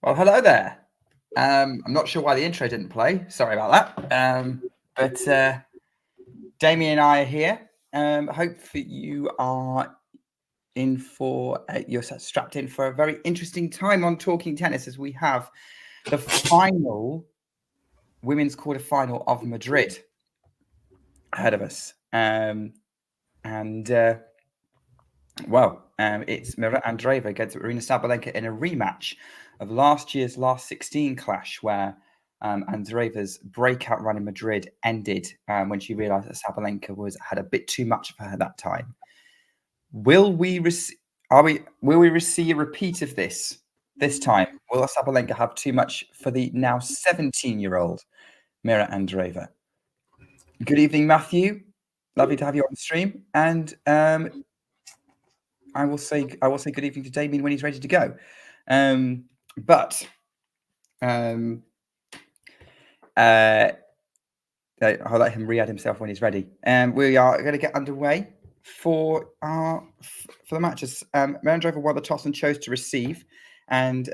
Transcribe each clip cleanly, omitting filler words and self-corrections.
Well, hello there. I'm not sure why the intro didn't play. Sorry about that. But Damien and I are here. Hope that you are you're strapped in for a very interesting time on Talking Tennis, as we have the final women's quarterfinal of Madrid ahead of us. It's Mirra Andreeva against Aryna Sabalenka in a rematch of last year's last 16 clash, where Andreeva's breakout run in Madrid ended when she realised that Sabalenka had a bit too much of her at that time. Will we receive a repeat of this time? Will Sabalenka have too much for the now 17-year-old Mirra Andreeva? Good evening, Matthew. Lovely to have you on the stream, and I will say good evening to Damien when he's ready to go. I'll let him re-add himself when he's ready. We are going to get underway for the matches. Mirra won the toss and chose to receive, and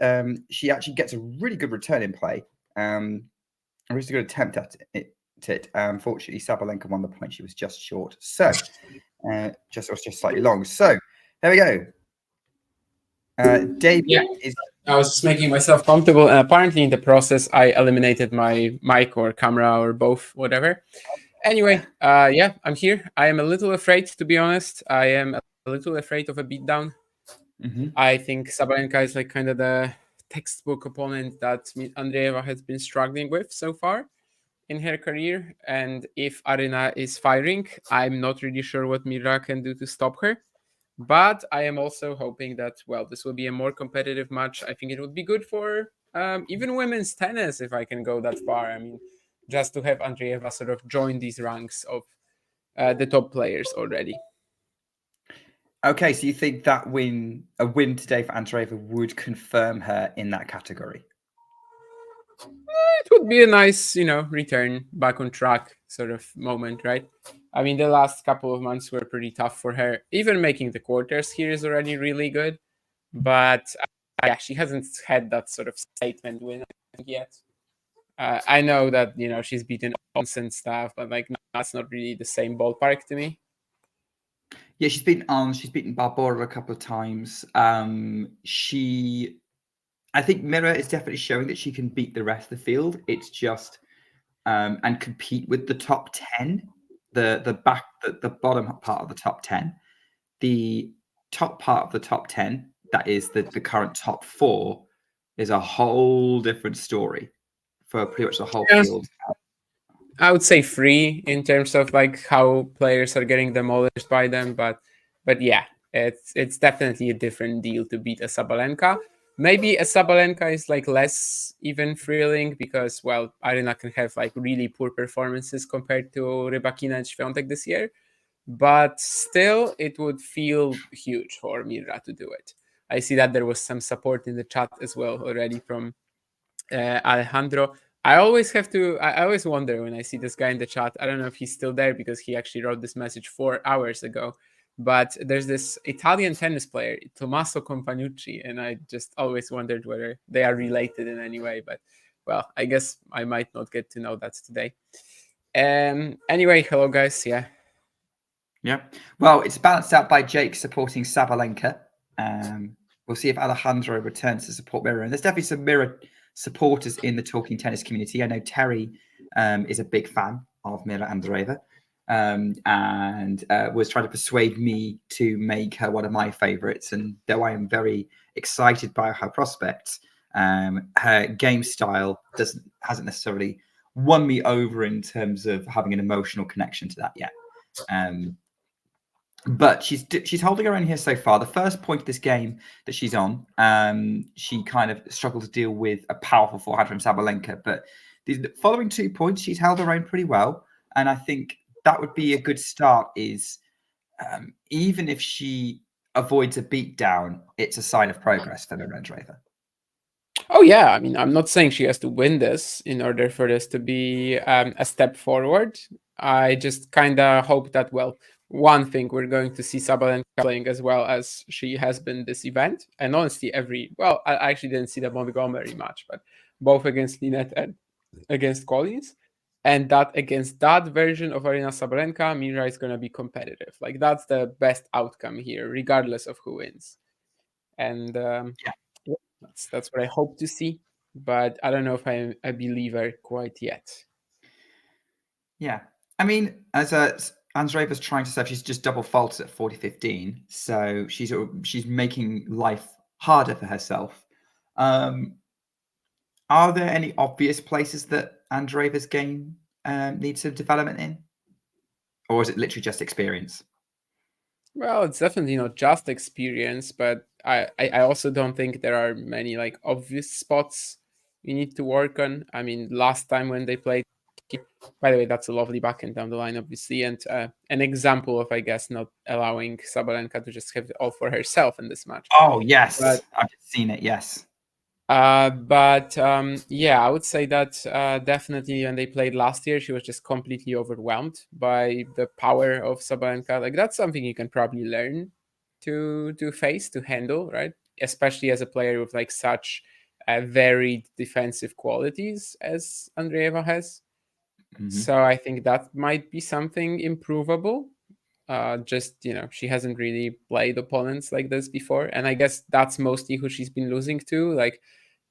she actually gets a really good return in play. A really good attempt at it. Unfortunately, Sabalenka won the point. She was just short, so just slightly long. So there we go. Dave, I was just making myself comfortable, and apparently in the process, I eliminated my mic or camera or both, whatever. Anyway, I'm here. I am a little afraid, to be honest. I am a little afraid of a beatdown. Mm-hmm. I think Sabalenka is like kind of the textbook opponent that Andreeva has been struggling with so far in her career. And if Aryna is firing, I'm not really sure what Mirra can do to stop her. But I am also hoping that, this will be a more competitive match. I think it would be good for even women's tennis, if I can go that far. I mean, just to have Andreeva sort of join these ranks of the top players already. Okay, so you think that a win today for Andreeva would confirm her in that category? It would be a nice, return back on track sort of moment, right? I mean, the last couple of months were pretty tough for her. Even making the quarters here is already really good. But she hasn't had that sort of statement win yet. I know that, she's beaten Ons and stuff, but that's not really the same ballpark to me. Yeah, she's beaten Ons. She's beaten Barbora a couple of times. I think Mirra is definitely showing that she can beat the rest of the field. It's just and compete with the top 10, the bottom part of the top 10. The top part of the top 10, that is the current top 4, is a whole different story for pretty much the whole field. I would say 3 in terms of like how players are getting demolished by them, but yeah, it's definitely a different deal to beat a Sabalenka. Maybe a Sabalenka is like less even thrilling because, Aryna can have like really poor performances compared to Rybakina and Świątek this year. But still, it would feel huge for Mirra to do it. I see that there was some support in the chat as well already from Alejandro. I always wonder when I see this guy in the chat. I don't know if he's still there because he actually wrote this message 4 hours ago. But there's this Italian tennis player, Tommaso Companucci, and I just always wondered whether they are related in any way. But, I guess I might not get to know that today. Anyway, hello, guys. Yeah. Yeah. Well, it's balanced out by Jake supporting Sabalenka. We'll see if Alejandro returns to support Mirra. And there's definitely some Mirra supporters in the Talking Tennis community. I know Terry is a big fan of Mirra Andreeva. And was trying to persuade me to make her one of my favorites. And though I am very excited by her prospects, her game style hasn't necessarily won me over in terms of having an emotional connection to that yet. But she's holding her own here so far. The first point of this game that she's on, she kind of struggled to deal with a powerful forehand from Sabalenka. But the following 2 points, she's held her own pretty well. And I think that would be a good start, is even if she avoids a beatdown, it's a sign of progress for Mirra Andreeva. Oh, yeah. I mean, I'm not saying she has to win this in order for this to be a step forward. I just kind of hope that, one thing, we're going to see Sabalenka playing as well as she has been this event. And honestly, I actually didn't see the Montgomery match, but both against Linette and against Collins. And that against that version of Aryna Sabalenka, Mirra is going to be competitive. Like, that's the best outcome here, regardless of who wins. And that's what I hope to see. But I don't know if I'm a believer quite yet. Yeah. I mean, as Andreeva's trying to say, she's just double faulted at 40-15. So she's making life harder for herself. Are there any obvious places that Andreeva's game needs some development in? Or is it literally just experience? Well, it's definitely not just experience, but I also don't think there are many like obvious spots we need to work on. I mean, last time when they played, by the way, that's a lovely backhand down the line, obviously, and an example of, I guess, not allowing Sabalenka to just have it all for herself in this match. Oh, yes. But I've seen it, yes. Yeah, I would say that definitely when they played last year, she was just completely overwhelmed by the power of Sabalenka. Like, that's something you can probably learn to face, to handle, right? Especially as a player with like such varied defensive qualities as Andreeva has. Mhm. So I think that might be something improvable. Just, she hasn't really played opponents like this before, and I guess that's mostly who she's been losing to, like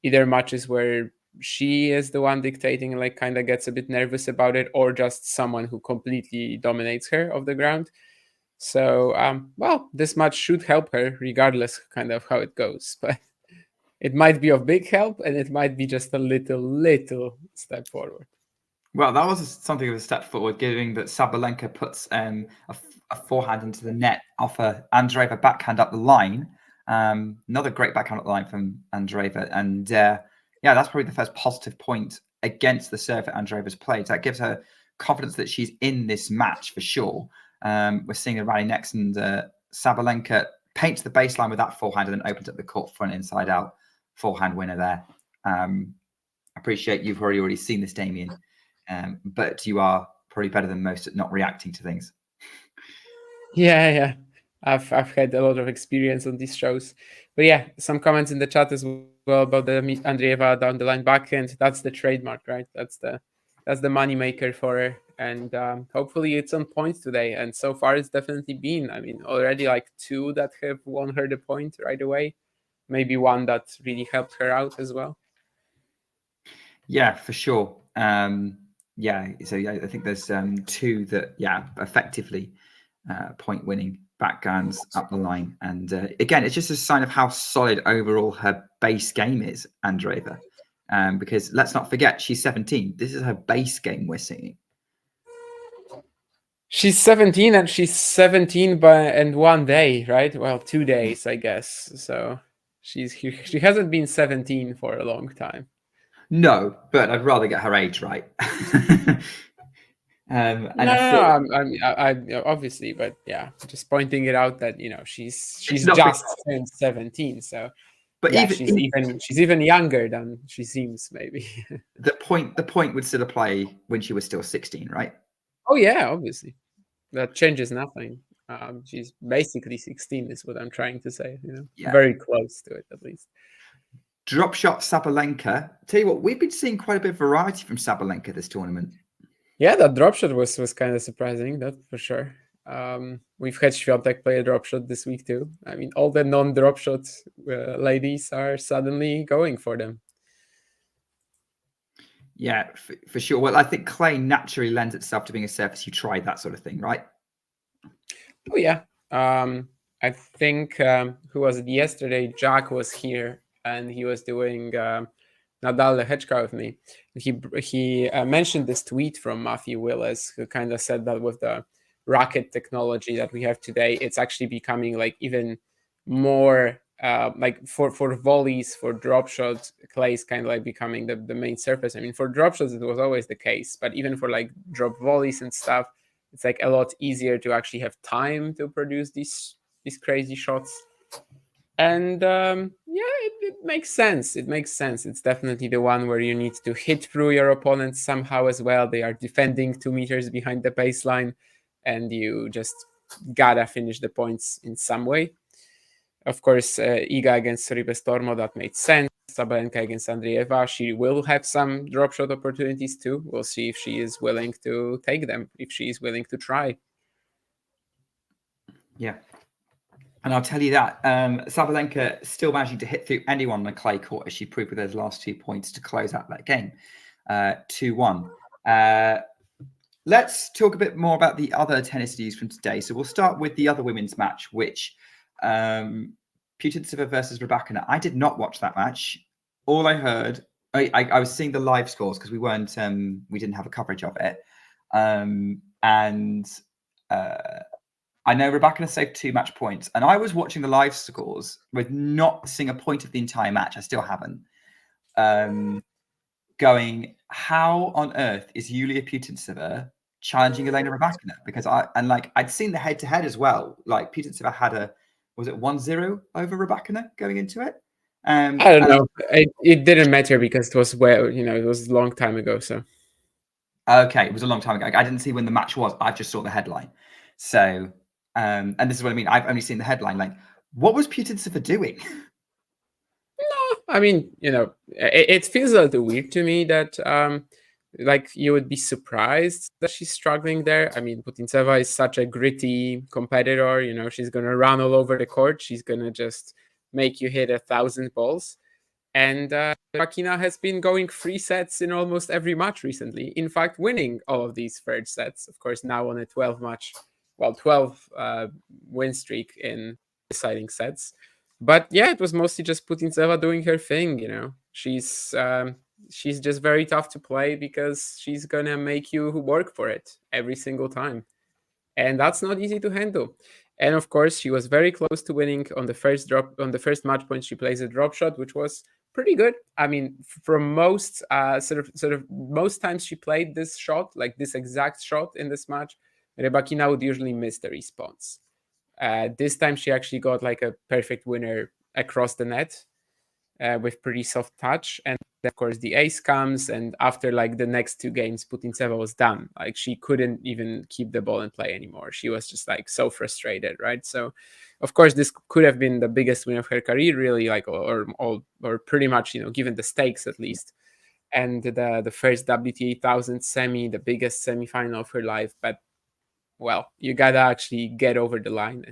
either matches where she is the one dictating and like kind of gets a bit nervous about it, or just someone who completely dominates her off the ground. So well, this match should help her regardless kind of how it goes, but it might be of big help, and it might be just a little step forward. Well, that was something of a step forward, given that Sabalenka puts a forehand into the net off a Andreeva backhand up the line. Another great backhand up the line from Andreeva. And that's probably the first positive point against the serve that Andreeva's played. That gives her confidence that she's in this match for sure. We're seeing the rally next, and Sabalenka paints the baseline with that forehand and then opens up the court front inside out. Forehand winner there. I appreciate you've already seen this, Damien. But you are probably better than most at not reacting to things. Yeah. I've had a lot of experience on these shows. But yeah, some comments in the chat as well about the Andreeva down the line backhand. That's the trademark, right? That's the money maker for her. And hopefully it's on point today. And so far it's definitely been. I mean, already like 2 that have won her the point right away. Maybe 1 that really helped her out as well. Yeah, for sure. So I think there's 2 that effectively point winning backhands up the line. And again, it's just a sign of how solid overall her base game is, Andreeva. Because let's not forget, she's 17. This is her base game we're seeing. She's 17, and she's 17 and 1 day, right? Well, 2 days, I guess. So she hasn't been 17 for a long time. No, but I'd rather get her age right. I obviously, but yeah, just pointing it out that she's just turned 17, so but yeah, she's even younger than she seems, maybe. the point would still apply when she was still 16, right? Oh yeah, obviously, that changes nothing. She's basically 16, is what I'm trying to say. Very close to it, at least. Drop shot Sabalenka. Tell you what, we've been seeing quite a bit of variety from Sabalenka this tournament. Yeah, that drop shot was kind of surprising, that's for sure. We've had Świątek play a drop shot this week too. I mean, all the non-drop shot ladies are suddenly going for them. Yeah, for sure. Well, I think clay naturally lends itself to being a surface you try that sort of thing, right? Oh yeah. I think who was it yesterday? Jack was here and he was doing Nadal Lehečka with me. He mentioned this tweet from Matthew Willis, who kind of said that with the racket technology that we have today, it's actually becoming like even more like for volleys, for drop shots, clay is kind of like becoming the main surface. I mean, for drop shots, it was always the case, but even for like drop volleys and stuff, it's like a lot easier to actually have time to produce these crazy shots. And it makes sense. It makes sense. It's definitely the one where you need to hit through your opponents somehow as well. They are defending 2 meters behind the baseline, and you just gotta finish the points in some way. Of course, Iga against Soribes Tormo, that made sense. Sabalenka against Andreeva, she will have some drop shot opportunities too. We'll see if she is willing to take them, if she is willing to try. Yeah. And I'll tell you that Sabalenka still managing to hit through anyone on the clay court, as she proved with those last 2 points to close out that game, 2-1. Let's talk a bit more about the other tennis news from today. So we'll start with the other women's match, which Putintseva versus Rybakina. I did not watch that match. All I heard, I was seeing the live scores because we didn't have a coverage of it. I know Rybakina saved 2 match points, and I was watching the live scores with not seeing a point of the entire match. I still haven't. Going, how on earth is Yulia Putintseva challenging Elena Rybakina? Because I'd seen the head-to-head as well. Like Putintseva had was it 1-0 over Rybakina going into it? I don't know. It didn't matter because it was it was a long time ago. So okay, it was a long time ago. I didn't see when the match was. I just saw the headline. So and this is what I mean. I've only seen the headline. Like, what was Putintseva doing? No, I mean, it feels a little weird to me that like you would be surprised that she's struggling there. I mean, Putintseva is such a gritty competitor. She's gonna run all over the court. She's gonna just make you hit 1,000 balls. And Rybakina has been going 3 sets in almost every match recently. In fact, winning all of these third sets. Of course, now on a 12 win streak in deciding sets. But yeah, it was mostly just Putintseva doing her thing. She's just very tough to play because she's gonna make you work for it every single time, and that's not easy to handle. And of course, she was very close to winning on the first match point. She plays a drop shot, which was pretty good. I mean, from most most times she played this shot, like this exact shot in this match, Rybakina would usually miss the response. This time she actually got like a perfect winner across the net with pretty soft touch. And then, of course, the ace comes, and after like the next 2 games, Putintseva was done. Like she couldn't even keep the ball in play anymore. She was just like so frustrated, right? So, of course, this could have been the biggest win of her career, really, like or pretty much, given the stakes at least. And the first WTA 1000 semi, the biggest semifinal of her life, but well, you gotta actually get over the line.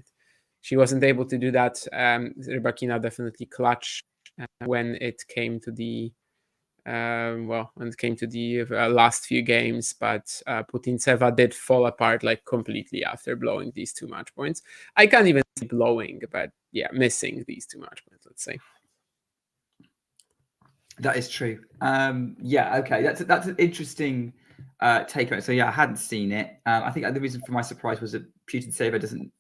She wasn't able to do that. Rybakina definitely clutched when it came to the last few games, but Putintseva did fall apart like completely after blowing these 2 match points. I can't even say blowing, but yeah, missing these 2 match points, let's say. That is true. Yeah, okay. That's an interesting take on it. So yeah, I hadn't seen it. I think the reason for my surprise was that Putintseva doesn't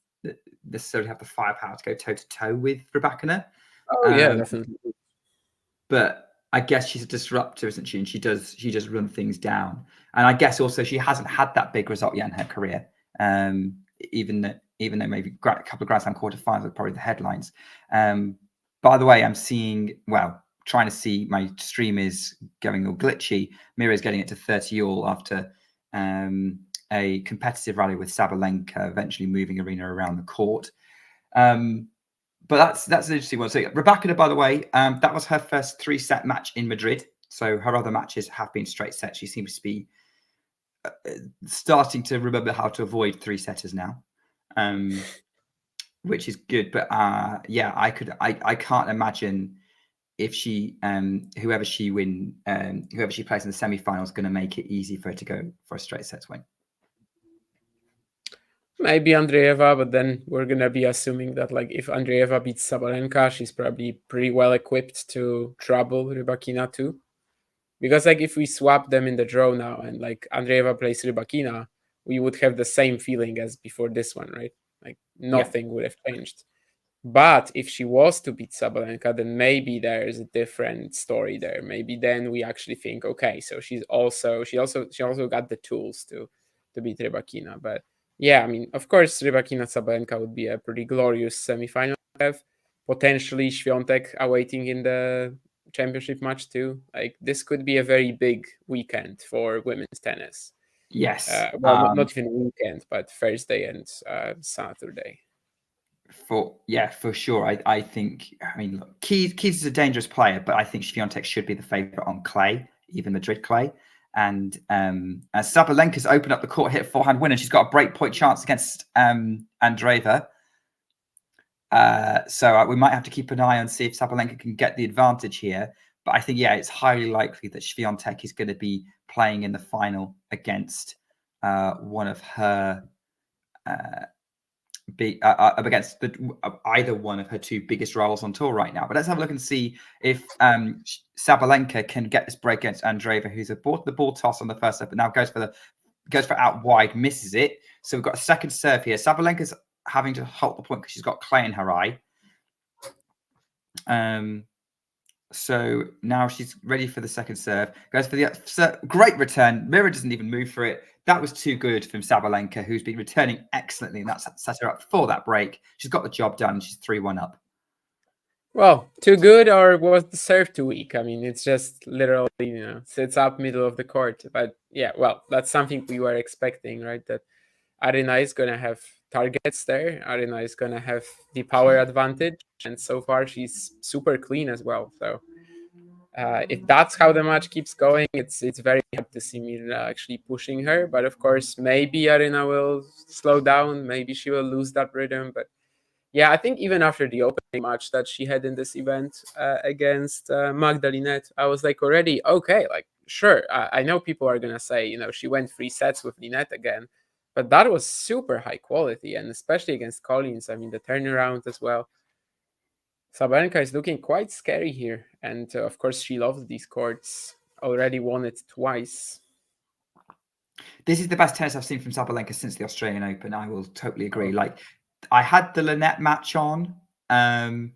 necessarily have the firepower to go toe to toe with Rybakina. Oh yeah, definitely. But I guess she's a disruptor, isn't she? And she does run things down. And I guess also she hasn't had that big result yet in her career. Even though maybe a couple of Grand Slam quarterfinals are probably the headlines. By the way, I'm trying to see, my stream is going all glitchy. Mirra is getting it to 30 all after a competitive rally with Sabalenka, eventually moving Aryna around the court. But that's an interesting one. So Rybakina, by the way, that was her first 3-set match in Madrid. So her other matches have been straight sets. She seems to be starting to remember how to avoid 3-setters now, which is good. But yeah, I can't imagine if she whoever she plays in the semi-final is going to make it easy for her to go for a straight sets win. Maybe Andreeva, but then we're going to be assuming that like if Andreeva beats Sabalenka, she's probably pretty well equipped to trouble Rybakina too. Because like if we swap them in the draw now and like Andreeva plays Rybakina, we would have the same feeling as before this one, right? Like nothing would have changed. But if she was to beat Sabalenka, then maybe there's a different story there. Maybe then we actually think, okay, so she also got the tools to beat Rybakina. But yeah, I mean, of course, Rybakina Sabalenka would be a pretty glorious semifinal to have. Potentially Świątek awaiting in the championship match too. Like this could be a very big weekend for women's tennis. Yes. Not even weekend, but Thursday and Saturday. For sure. I think. I mean, look, Keys is a dangerous player, but I think Swiatek should be the favourite on clay, even Madrid clay. And as Sabalenka's opened up the court, hit a forehand winner, she's got a break point chance against Andreeva. So we might have to keep an eye on see if Sabalenka can get the advantage here. But I think, yeah, it's highly likely that Swiatek is going to be playing in the final against one of her against either one of her two biggest rivals on tour right now. But let's have a look and see if Sabalenka can get this break against Andreeva, who's bought the ball toss on the first set, but now goes for out wide, misses it. So we've got a second serve here. Sabalenka's having to hold the point because she's got clay in her eye. So now she's ready for the second serve. Goes for the great return. Mirra doesn't even move for it. That was too good from Sabalenka, who's been returning excellently, and that set her up for that break. She's got the job done. She's 3-1 up. Well, too good, or was the serve too weak? I mean, it's just literally, sits up middle of the court. But yeah, well, that's something we were expecting, right? That Aryna is going to have targets there. Aryna is going to have the power advantage. And so far, she's super clean as well. So if that's how the match keeps going, it's very hard to see Mirra actually pushing her. But of course, maybe Aryna will slow down. Maybe she will lose that rhythm. But yeah, I think even after the opening match that she had in this event against Magdalinette, I was like already, okay, like, sure. I know people are going to say, she went 3 sets with Linette again. But that was super high quality, and especially against Collins. I mean, the turnaround as well. Sabalenka is looking quite scary here. And of course, she loves these courts. Already won it twice. This is the best tennis I've seen from Sabalenka since the Australian Open. I will totally agree. Like, I had the Linette match on, and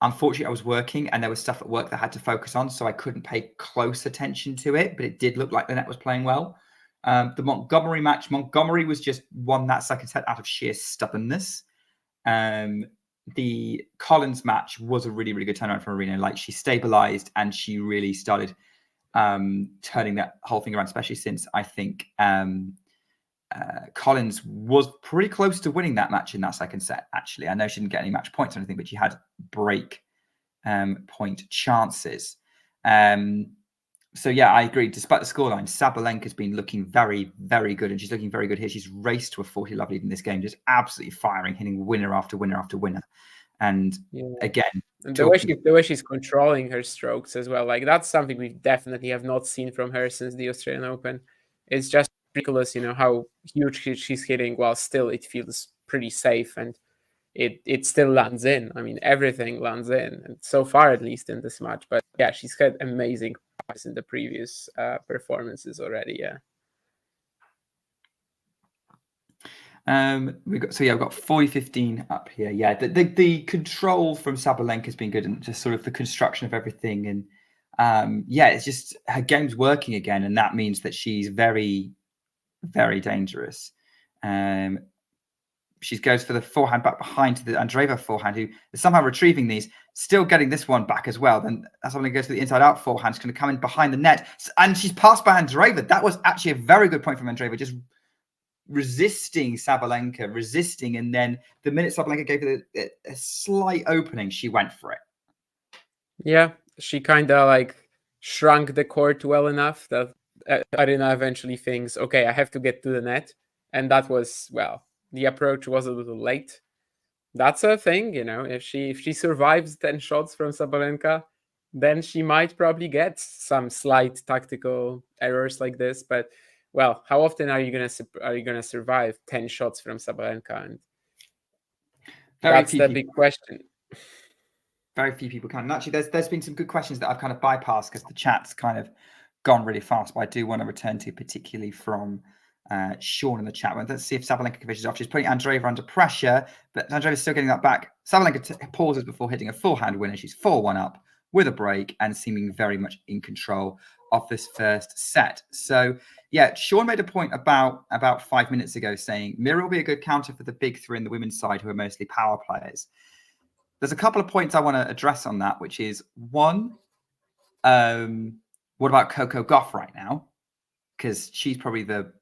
unfortunately I was working and there was stuff at work that I had to focus on, so I couldn't pay close attention to it, but it did look like Linette was playing well. The Montgomery match, Montgomery was just won that second set out of sheer stubbornness. The Collins match was a really, really good turnaround from Aryna. Like, she stabilized and she really started turning that whole thing around, especially since I think Collins was pretty close to winning that match in that second set, actually. I know she didn't get any match points or anything, but she had break point chances. So, yeah, I agree. Despite the scoreline, Sabalenka's been looking very, very good, and she's looking very good here. She's raced to a 40-love lead in this game, just absolutely firing, hitting winner after winner after winner. And again, and the way she's controlling her strokes as well, like, that's something we definitely have not seen from her since the Australian Open. It's just ridiculous, how huge she's hitting, while still it feels pretty safe, and it still lands in. I mean, everything lands in, and so far, at least in this match. But yeah, she's had amazing in the previous performances already. Yeah. We've got 40-15 up here. Yeah, the control from Sabalenka has been good, and just sort of the construction of everything. And it's just her game's working again, and that means that she's very, very dangerous. She goes for the forehand back behind to the Andreeva forehand, who is somehow retrieving these, still getting this one back as well. Then that's when it goes to the inside-out forehand. She's going to come in behind the net, and she's passed by Andreeva. That was actually a very good point from Andreeva, just resisting Sabalenka, and then the minute Sabalenka gave her a slight opening, she went for it. Yeah, she kind of like shrunk the court well enough that Aryna eventually thinks, okay, I have to get to the net. And that was, well, the approach was a little late. That's a thing, if she survives 10 shots from Sabalenka, then she might probably get some slight tactical errors like this. But well, how often are you gonna survive 10 shots from Sabalenka? And that's the big question. Very few people can. And actually, there's been some good questions that I've kind of bypassed because the chat's kind of gone really fast. But I do want to return to, particularly from Sean in the chat. Let's see if Sabalenka finishes off. She's putting Andreeva under pressure, but Andreeva's still getting that back. Sabalenka pauses before hitting a forehand winner. She's 4-1 up with a break and seeming very much in control of this first set. So, yeah, Sean made a point about 5 minutes ago saying Mirra will be a good counter for the big three in the women's side, who are mostly power players. There's a couple of points I want to address on that, which is one, what about Coco Gauff right now? because she's probably the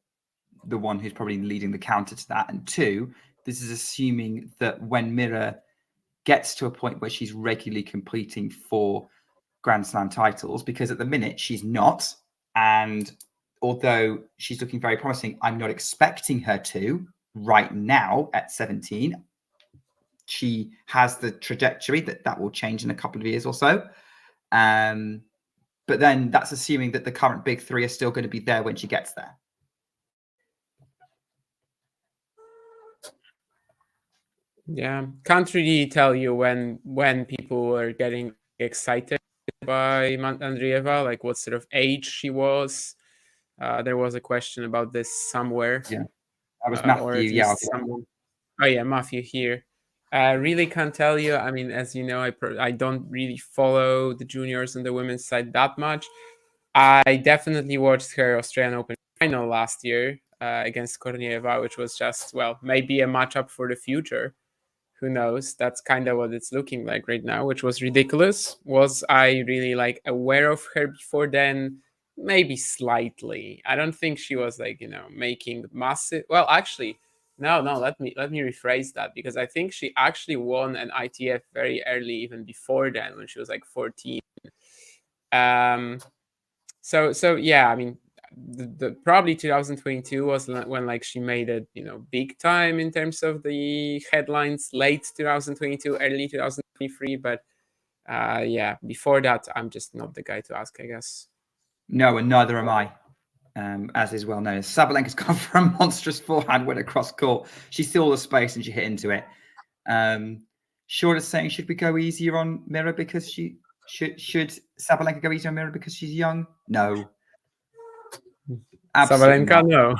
one who's probably leading the counter to that. And two, this is assuming that when Mirra gets to a point where she's regularly competing for Grand Slam titles, because at the minute she's not. And although she's looking very promising, I'm not expecting her to right now at 17. She has the trajectory that will change in a couple of years or so. But then that's assuming that the current big three are still going to be there when she gets there. Yeah, can't really tell you when people are getting excited by Andreeva, like what sort of age she was. There was a question about this somewhere. Yeah, that was or Matthew. at Yeah, least someone. Oh yeah, Matthew here. Really can't tell you. I mean, as you know, I don't really follow the juniors and the women's side that much. I definitely watched her Australian Open final last year against Kornieva, which was just, well, maybe a matchup for the future. Who knows? That's kind of what it's looking like right now, which was ridiculous. Was I really like aware of her before then? Maybe slightly. I don't think she was like, making massive. Well, actually, no. Let me rephrase that, because I think she actually won an ITF very early, even before then, when she was like 14. So yeah, I mean, the probably 2022 was when like she made it, big time in terms of the headlines. Late 2022, early 2023, but yeah, before that, I'm just not the guy to ask, I guess. No, and neither am I. As is well known, Sabalenka's gone for a monstrous forehand win across court. She saw the space and she hit into it. Short is saying, should we go easier on Mirra because she should Sabalenka go easier on Mirra because she's young? No. Absolutely Sabalenka, not.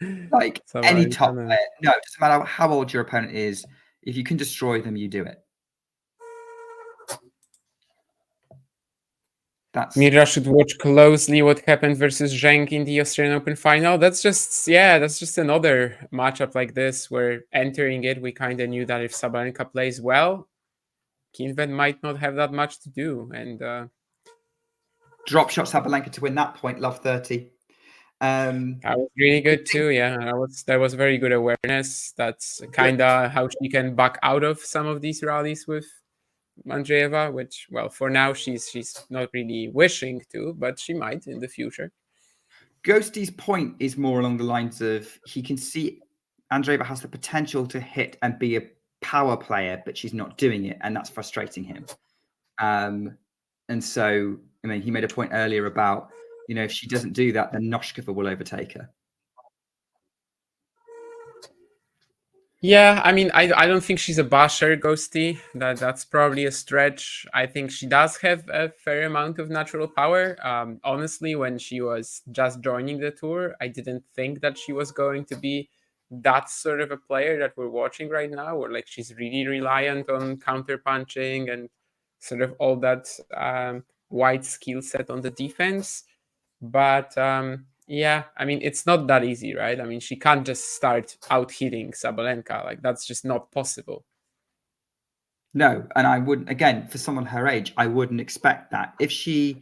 no. Like any top no. player, no, it doesn't matter how old your opponent is. If you can destroy them, you do it. Mirra should watch closely what happened versus Zheng in the Australian Open final. That's just another matchup like this where entering it, we kind of knew that if Sabalenka plays well, Kinven might not have that much to do. And drop shot Sabalenka to win that point, love 30. That was really good too. Yeah, that was very good awareness. That's kind of how she can back out of some of these rallies with Andreeva, which, well, for now she's not really wishing to, but she might in the future. Ghosty's point is more along the lines of he can see Andreeva has the potential to hit and be a power player, but she's not doing it, and that's frustrating him. And so, I mean, he made a point earlier about, if she doesn't do that, then Noshkova will overtake her. Yeah, I mean, I don't think she's a basher, Ghosty. That's probably a stretch. I think she does have a fair amount of natural power. Honestly, when she was just joining the tour, I didn't think that she was going to be that sort of a player that we're watching right now, where like she's really reliant on counter punching and sort of all that wide skill set on the defense. But yeah, I mean, it's not that easy, right? I mean, she can't just start out hitting Sabalenka. Like, that's just not possible. No, and I wouldn't, again, for someone her age, I wouldn't expect that. If she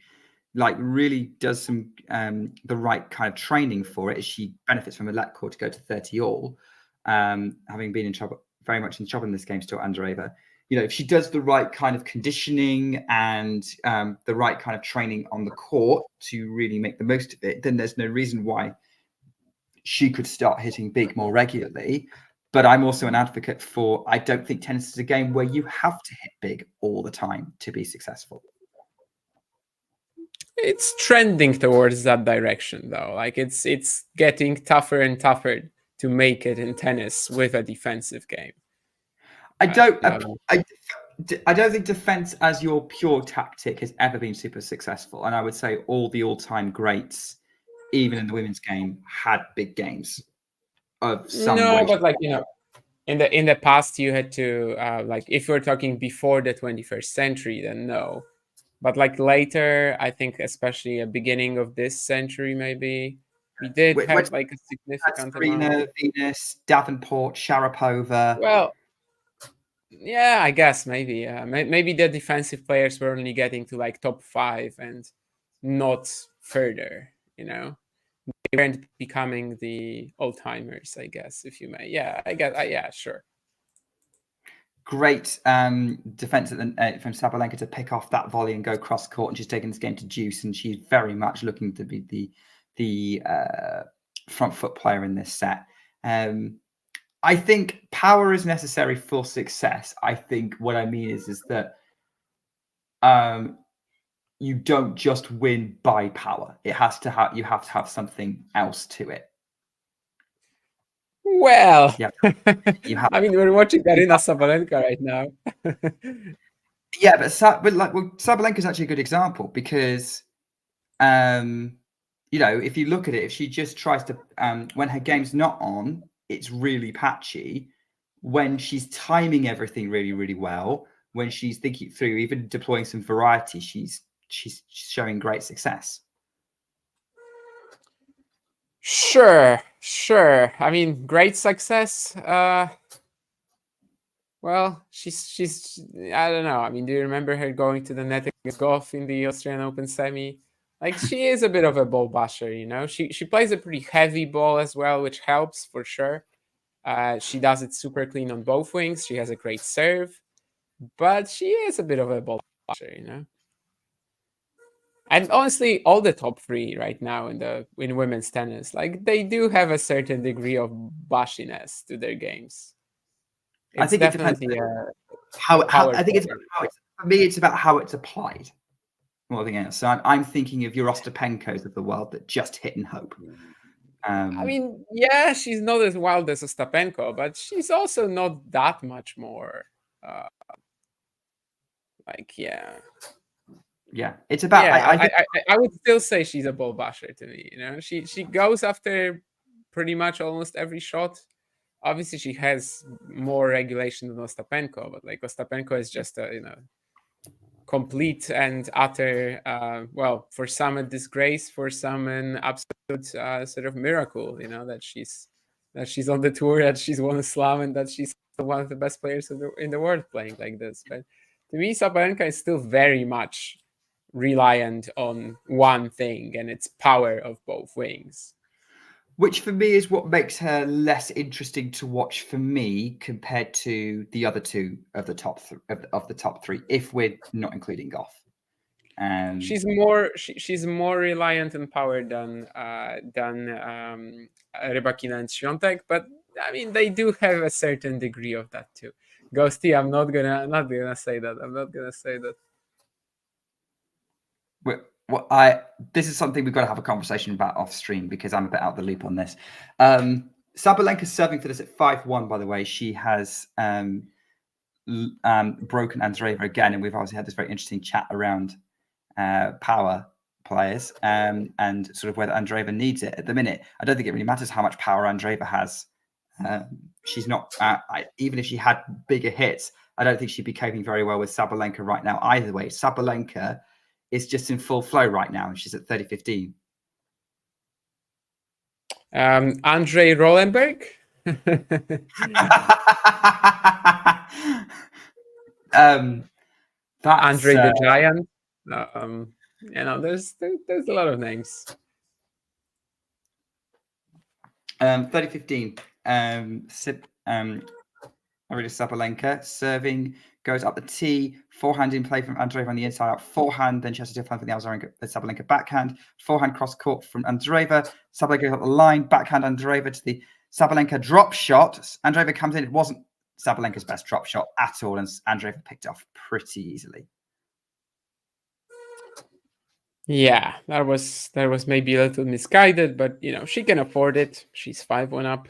like really does some the right kind of training for it, she benefits from a let court to go to 30 all, having been in trouble, very much in trouble in this game still, Andreeva. If she does the right kind of conditioning and the right kind of training on the court to really make the most of it, then there's no reason why she could start hitting big more regularly. But I'm also an advocate for, I don't think tennis is a game where you have to hit big all the time to be successful. It's trending towards that direction, though. Like, it's getting tougher and tougher to make it in tennis with a defensive game. I don't think defense as your pure tactic has ever been super successful. And I would say all the all-time greats, even in the women's game, had big games of some way. But like, in the past, you had to like, if we're talking before the 21st century, then no. But like later, I think especially at beginning of this century, maybe we did have like a significant amount. Aryna, Venus, Davenport, Sharapova. Well, yeah, I guess maybe. Maybe the defensive players were only getting to like top 5 and not further. they weren't becoming the old timers, I guess, if you may. Yeah, I guess. Yeah, sure. Great defense from Sabalenka to pick off that volley and go cross court, and she's taken this game to juice, and she's very much looking to be the front foot player in this set. I think power is necessary for success. I think what I mean is that you don't just win by power. You have to have something else to it. Well, Yeah, you have. I mean, we're watching Aryna Sabalenka right now. Yeah, but Sabalenka is actually a good example because, if you look at it, if she just tries to, when her game's not on, it's really patchy. When she's timing everything really, really well, when she's thinking through, even deploying some variety, she's showing great success. Sure. I mean, great success. Well, she's. I don't know. I mean, do you remember her going to the net against Goff in the Australian Open semi? Like, she is a bit of a ball basher, She plays a pretty heavy ball as well, which helps for sure. She does it super clean on both wings. She has a great serve, but she is a bit of a ball basher, And honestly, all the top three right now in women's tennis, like, they do have a certain degree of bashiness to their games. I think definitely it depends how I think for me it's about how it's applied more than else. So I'm thinking of your Ostapenkos of the world that just hit and hope. I mean, yeah, she's not as wild as Ostapenko, but she's also not that much more. Yeah, it's about. Yeah, I would still say she's a ball basher to me. She goes after pretty much almost every shot. Obviously, she has more regulation than Ostapenko, but like Ostapenko is just a complete and utter, for some a disgrace, for some an absolute sort of miracle. That she's on the tour, that she's won a slam, and that she's one of the best players in the world playing like this. But to me, Sabalenka is still very much reliant on one thing, and it's power of both wings. Which for me is what makes her less interesting to watch for me compared to the other two of the top three, if we're not including Goff. She's more reliant on power than Rybakina and Świątek, but I mean they do have a certain degree of that too. Ghosty, I'm not gonna say that. I'm not gonna say that. This is something we've got to have a conversation about off stream because I'm a bit out of the loop on this. Sabalenka's serving for this at 5-1, by the way. She has broken Andreeva again, and we've obviously had this very interesting chat around power players and sort of whether Andreeva needs it at the minute. I don't think it really matters how much power Andreeva has. She's not, even if she had bigger hits, I don't think she'd be coping very well with Sabalenka right now either way. Sabalenka is just in full flow right now, and she's at 30-15. Andre Rollenberg? Andre the Giant. There's a lot of names. 30-15. Aryna Sabalenka serving goes up the tee, forehand in play from Andreeva on the inside out, forehand, then she has to defend for the Sabalenka backhand, forehand cross court from Andreeva, Sabalenka goes up the line, backhand Andreeva to the Sabalenka drop shot. Andreeva comes in, it wasn't Sabalenka's best drop shot at all, and Andreeva picked it off pretty easily. Yeah, that was maybe a little misguided, but she can afford it. She's 5-1 up.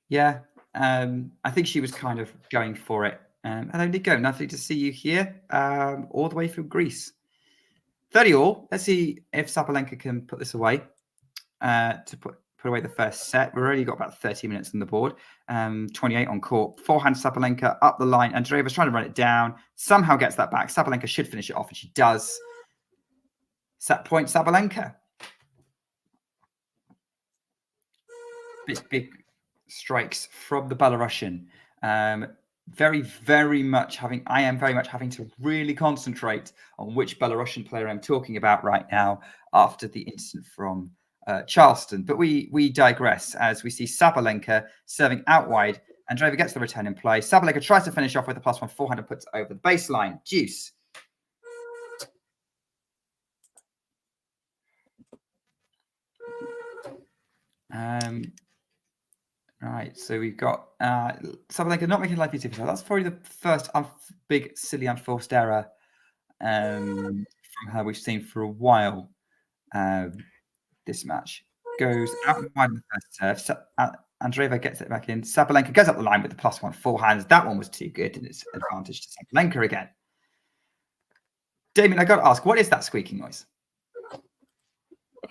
Yeah, I think she was kind of going for it. Hello, Nico. Lovely to see you here, all the way from Greece. 30-all. Let's see if Sabalenka can put this away to put away the first set. We've already got about 30 minutes on the board. 28 on court. Forehand Sabalenka up the line. Andreeva's trying to run it down. Somehow gets that back. Sabalenka should finish it off, and she does. Set point Sabalenka. Big strikes from the Belarusian. very, very much having to really concentrate on which Belarusian player I'm talking about right now after the incident from Charleston. But we digress as we see Sabalenka serving out wide. Andreeva gets the return in play. Sabalenka tries to finish off with a +1 forehand and puts it over the baseline. Deuce. Right, so we've got Sabalenka not making life easy for herself. That's probably the first big, silly, unforced error from her we've seen for a while. This match goes out wide in the first serve. Andreeva gets it back in. Sabalenka goes up the line with the +1 forehands. That one was too good, and it's advantage to Sabalenka again. Damien, I got to ask, what is that squeaking noise?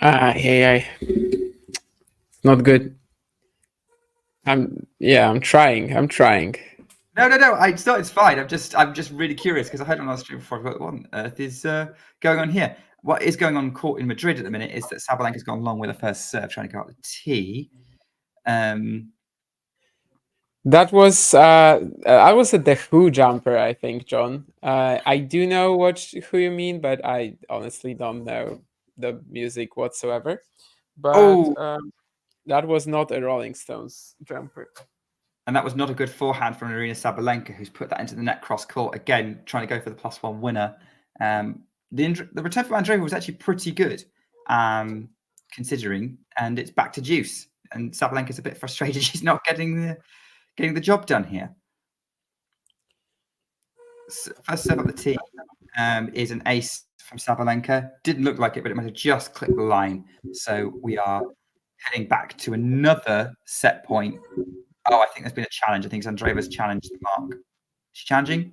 Yeah. It's not good. I'm trying. No. It's fine. I'm just really curious because I heard on our stream before. What on earth is going on here? What is going on court in Madrid at the minute is that Sabalenka's gone long with a first serve, trying to go out the tee. That was I was at the Who jumper, I think, John. I do know who you mean, but I honestly don't know the music whatsoever. But that was not a Rolling Stones jumper. And that was not a good forehand from Aryna Sabalenka, who's put that into the net cross court again, trying to go for the +1 winner. The return from Andreeva was actually pretty good, considering, and it's back to deuce. And Sabalenka's a bit frustrated; she's not getting the job done here. First serve up the tee is an ace from Sabalenka. Didn't look like it, but it might have just clipped the line. So we are heading back to another set point. Oh, I think there's been a challenge. I think Andreeva's challenged the mark. She's challenging?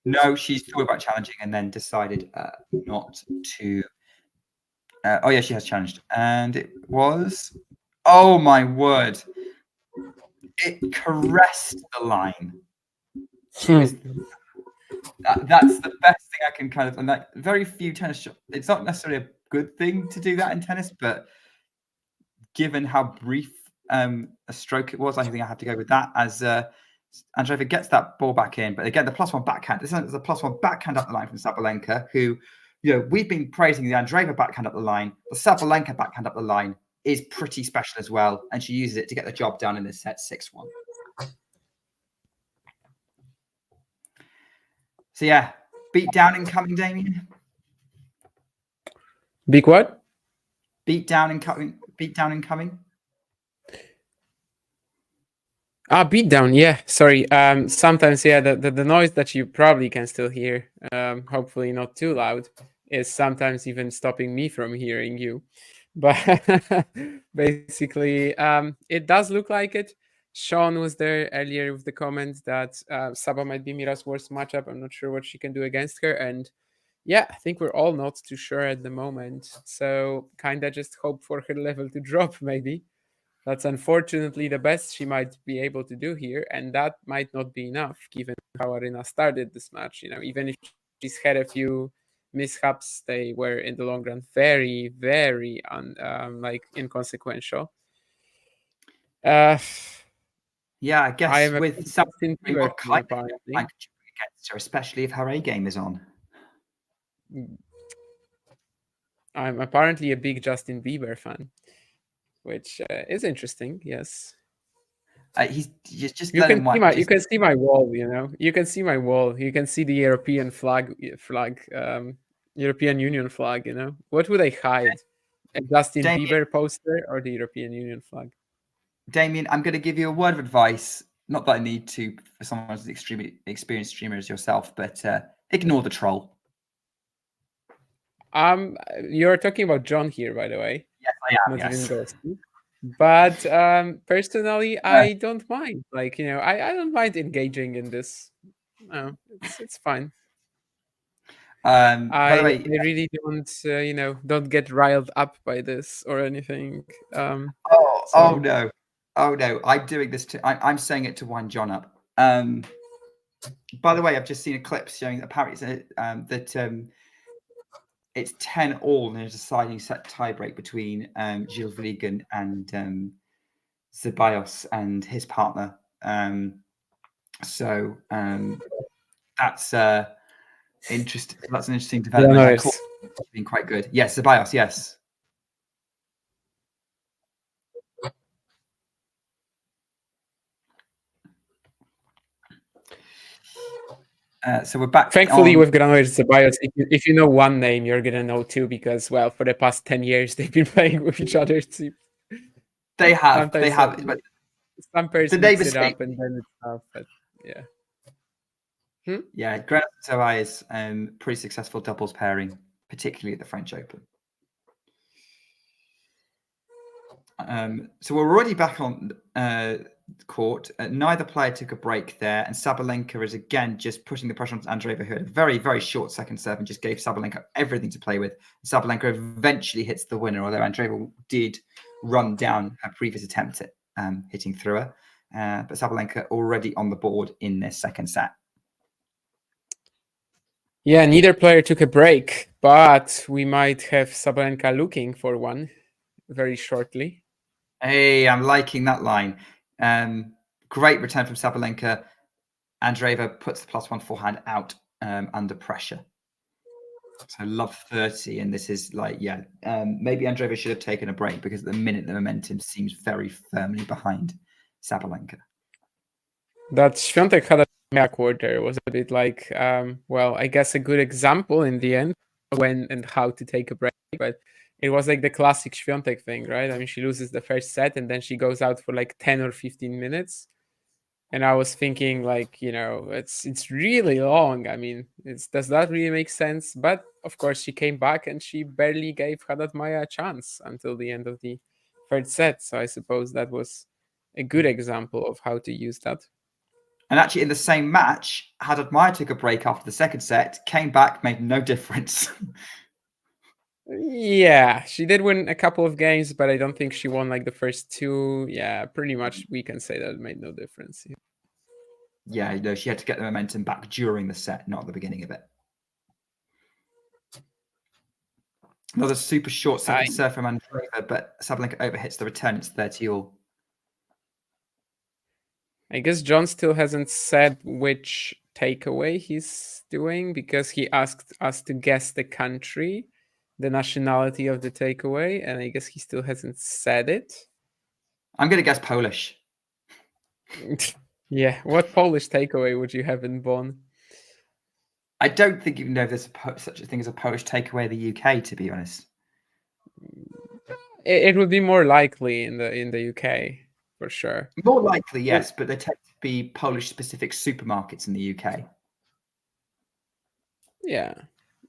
No, she's thought about challenging and then decided not to. Oh, yeah, she has challenged. And it was, oh my word. It caressed the line. That's the best thing I can kind of, and like very few tennis shots. It's not necessarily a good thing to do that in tennis, but given how brief a stroke it was, I think I have to go with that as Andreeva gets that ball back in. But again, the +1 backhand. This is a +1 backhand up the line from Sabalenka, who, we've been praising the Andreeva backhand up the line. The Sabalenka backhand up the line is pretty special as well, and she uses it to get the job done in this set 6-1. So yeah, beat down incoming, Damien. Big what? Beat down incoming. Beatdown, yeah. Sorry. Sometimes, yeah, the noise that you probably can still hear, hopefully not too loud, is sometimes even stopping me from hearing you. But basically, it does look like it. Sean was there earlier with the comment that Saba might be Mirra's worst matchup. I'm not sure what she can do against her. And yeah, I think we're all not too sure at the moment. So kind of just hope for her level to drop, maybe. That's unfortunately the best she might be able to do here, and that might not be enough given how Aryna started this match. Even if she's had a few mishaps, they were in the long run very, very inconsequential. Yeah, I guess with something against her, especially if her A game is on. I'm apparently a big Justin Bieber fan, which is interesting. Yes. He's just you can see my wall. You can see my wall. You can see the European flag, European Union flag. What would I hide? A Justin Bieber poster or the European Union flag? Damien, I'm going to give you a word of advice. Not that I need to for someone who's an extremely experienced streamer as yourself, but ignore the troll. You're talking about John here, by the way. Yes, I am. Yes. But personally, I don't mind. I don't mind engaging in this. No, it's fine. By the way, I really don't, don't get riled up by this or anything. Oh no! I'm doing this I'm saying it to wind John up. By the way, I've just seen a clip showing apparently that it's 10-all in a deciding set tiebreak between Gilles Vliegen and Ceballos and his partner. So that's interesting. That's an interesting development. Court been quite good. Yes, Ceballos. Yes. So we're back. Thankfully, with Granollers Ceballos, if you know one name, you're gonna know two because, well, for the past 10 years they've been playing with each other. They have. Sometimes they have. But some person mix it up and then it's tough. But yeah. Yeah, Granollers Ceballos, pretty successful doubles pairing, particularly at the French Open. So we're already back on court. Neither player took a break there, and Sabalenka is again just putting the pressure on Andreeva, who had a very, very short second serve and just gave Sabalenka everything to play with. Sabalenka eventually hits the winner, although Andreeva did run down her previous attempt at hitting through her. But Sabalenka already on the board in their second set. Yeah, neither player took a break, but we might have Sabalenka looking for one very shortly. Hey, I'm liking that line. Great return from Sabalenka. Andreeva puts the +1 forehand out under pressure. So love 30, and this is like, maybe Andreeva should have taken a break because at the minute the momentum seems very firmly behind Sabalenka. That Świątek had a quarter was a bit like, well, I guess a good example in the end when and how to take a break, but it was like the classic Świątek thing, right? I mean, she loses the first set and then she goes out for like 10 or 15 minutes. And I was thinking, like, it's really long. I mean, does that really make sense? But of course, she came back and she barely gave Haddad Maia a chance until the end of the third set. So I suppose that was a good example of how to use that. And actually, in the same match, Haddad Maia took a break after the second set, came back, made no difference. Yeah, she did win a couple of games, but I don't think she won like the first two. Yeah, pretty much we can say that it made no difference. Yeah, she had to get the momentum back during the set, not at the beginning of it. Another super short second serve from Andreeva, but Sabalenka overhits the return. It's 30-all. I guess John still hasn't said which takeaway he's doing because he asked us to guess the country, the nationality of the takeaway, and I guess he still hasn't said it. I'm going to guess Polish. Yeah, what Polish takeaway would you have in Bonn? I don't think you know there's such a thing as a Polish takeaway in the UK, to be honest. It would be more likely in the UK, for sure. More likely, yes, but there tend to be Polish-specific supermarkets in the UK. Yeah,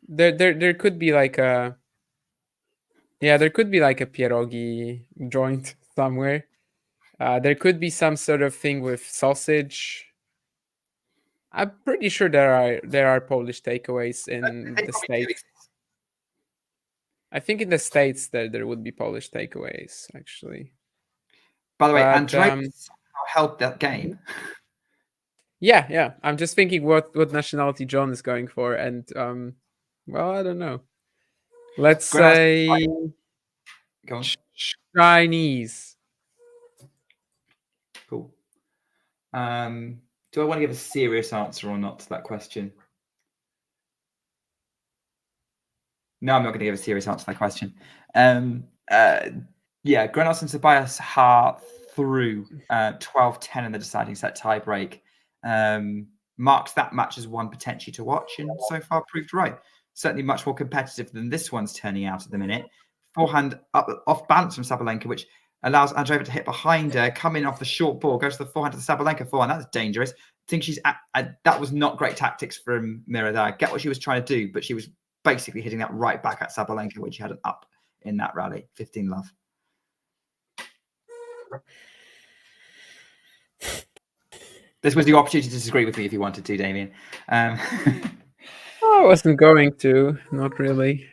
there could be like a pierogi joint somewhere. There could be some sort of thing with sausage. I'm pretty sure there are Polish takeaways in the States. I think in the States there would be Polish takeaways, actually. By the way, Andreeva helped that game. Yeah. I'm just thinking what nationality John is going for, and well, I don't know. Let's say Chinese. Cool. Do I want to give a serious answer or not to that question? No, I'm not going to give a serious answer to that question. Yeah, Granollers and Ceballos are through 12-10 in the deciding set tiebreak. Marks that match as one potentially to watch, and so far proved right. Certainly much more competitive than this one's turning out at the minute. Forehand off balance from Sabalenka, which allows Andreeva to hit behind her, come in off the short ball, goes to the forehand to the Sabalenka forehand. That's dangerous. I think that was not great tactics from Mirra there. I get what she was trying to do, but she was basically hitting that right back at Sabalenka, which had an up in that rally. 15-love. This was your opportunity to disagree with me if you wanted to, Damien. I wasn't going to, not really.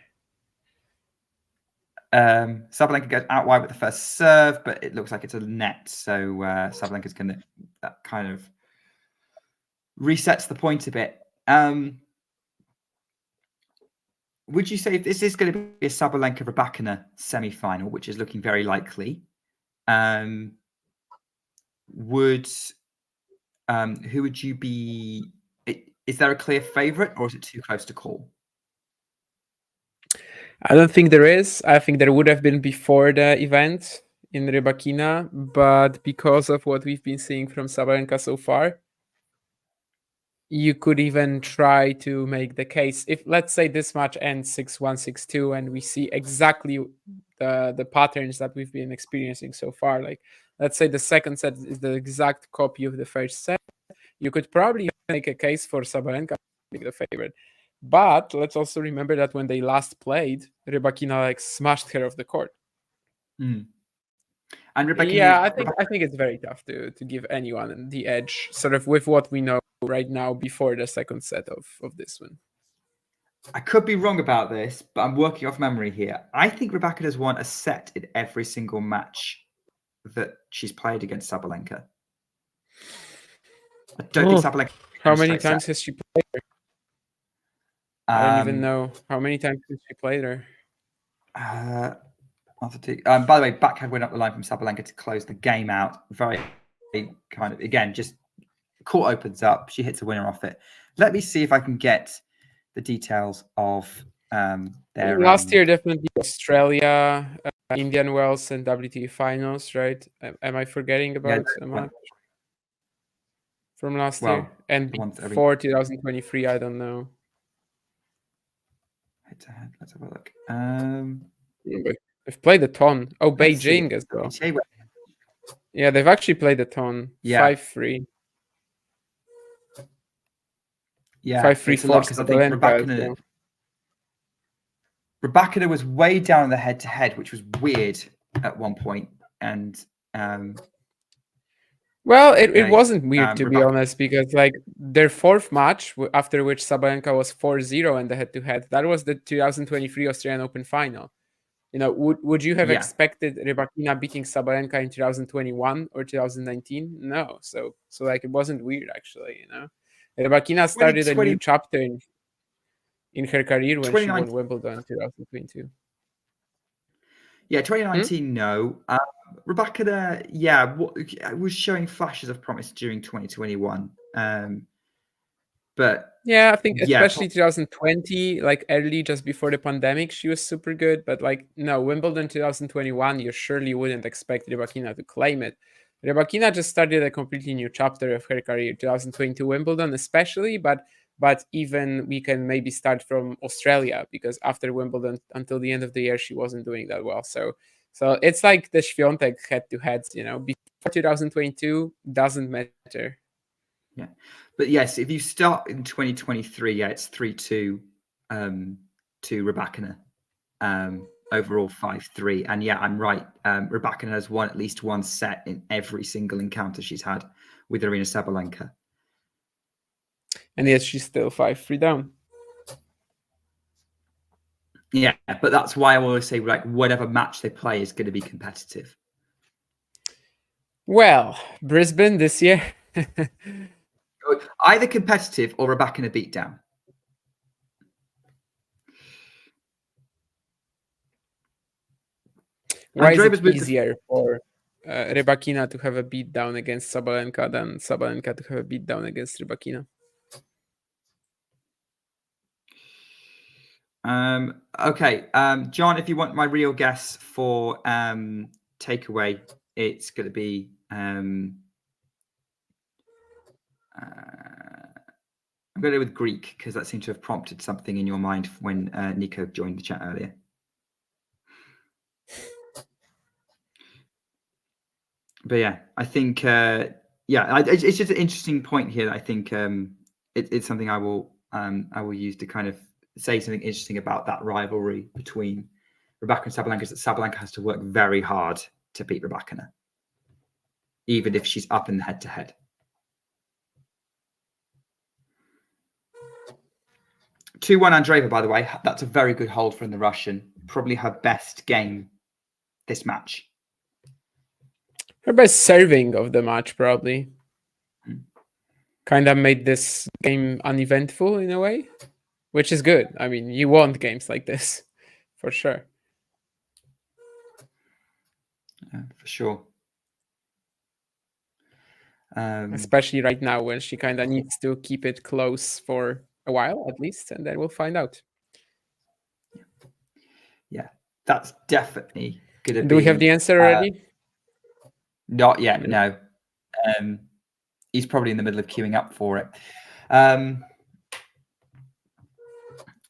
Sabalenka goes out wide with the first serve, but it looks like it's a net. So Sabalenka's going to, that kind of resets the point a bit. Would you say if this is going to be a Sabalenka-Rybakina semi-final, which is looking very likely, would who would you be? Is there a clear favorite, or is it too close to call? I don't think there is. I think there would have been before the event in Rybakina, but because of what we've been seeing from Sabalenka so far, you could even try to make the case. If, let's say, this match ends 6-1, 6-2, and we see exactly the patterns that we've been experiencing so far, like let's say the second set is the exact copy of the first set, you could probably make a case for Sabalenka being the favorite. But let's also remember that when they last played, Rybakina like smashed her off the court. And Rebecca, Yeah, I think it's very tough to give anyone the edge, sort of with what we know right now before the second set of this one. I could be wrong about this, but I'm working off memory here. I think Rebecca has won a set in every single match that she's played against Sabalenka. I don't think Sabalenka. How many times has she played her? I don't even know. How many times has she played her? By the way, backhand went up the line from Sabalenka to close the game out. Very kind of, again, just court opens up. She hits a winner off it. Let me see if I can get the details of their last year. Definitely Australia, Indian Wells, and WTA finals, right? Am I forgetting about a match from last year? And before 2023, I don't know. Head to head. Let's have a look. They've played a ton. Oh, Beijing as well. Yeah, they've actually played a ton. Yeah. 5-3. Yeah, 5-3 because I think Rebecca was way down in the head-to-head, which was weird at one point. And well, it wasn't weird, to be honest, because like their fourth match, after which Sabalenka was 4-0 in the head-to-head, that was the 2023 Australian Open final. You know, would you have expected Rybakina beating Sabalenka in 2021 or 2019? No. So like it wasn't weird, actually. You know, Rybakina started a new chapter in her career when she won Wimbledon in 2022. Yeah, 2019, no. Rebecca, was showing flashes of promise during 2021. But yeah, I think especially 2020, like early, just before the pandemic, she was super good. But like, no, Wimbledon 2021, you surely wouldn't expect Rybakina to claim it. Rybakina just started a completely new chapter of her career, 2022 Wimbledon especially, but even we can maybe start from Australia, because after Wimbledon until the end of the year, she wasn't doing that well. So it's like the Świątek head-to-heads, you know, before 2022 doesn't matter. Yeah, but yes, if you start in 2023, it's 3-2 to Rybakina, overall 5-3. And yeah, I'm right. Rybakina has won at least one set in every single encounter she's had with Aryna Sabalenka. And yes, she's still 5-3 down. Yeah, but that's why I always say, like, whatever match they play is going to be competitive. Well, Brisbane this year. Either competitive or Rybakina beatdown. Why is it easier for Rybakina to have a beatdown against Sabalenka than Sabalenka to have a beatdown against Rybakina? Okay, John, if you want my real guess for takeaway, it's going to be I'm going to go with Greek, because that seemed to have prompted something in your mind when Nico joined the chat earlier. But yeah, I think it's just an interesting point here. That I think it's something I will use to kind of say something interesting about that rivalry between Rebecca and Sabalenka, is that Sabalenka has to work very hard to beat Rybakina, even if she's up in the head-to-head. Two 2-1 Andreeva, by the way. That's a very good hold from the Russian. Probably her best game this match. Her best serving of the match, probably. Kind of made this game uneventful in a way, which is good. I mean, you want games like this, for sure. Yeah, for sure. Especially right now when she kind of needs to keep it close for a while at least, and then we'll find out. Yeah, that's definitely going to be. Do we have the answer already? Not yet, no. He's probably in the middle of queuing up for it.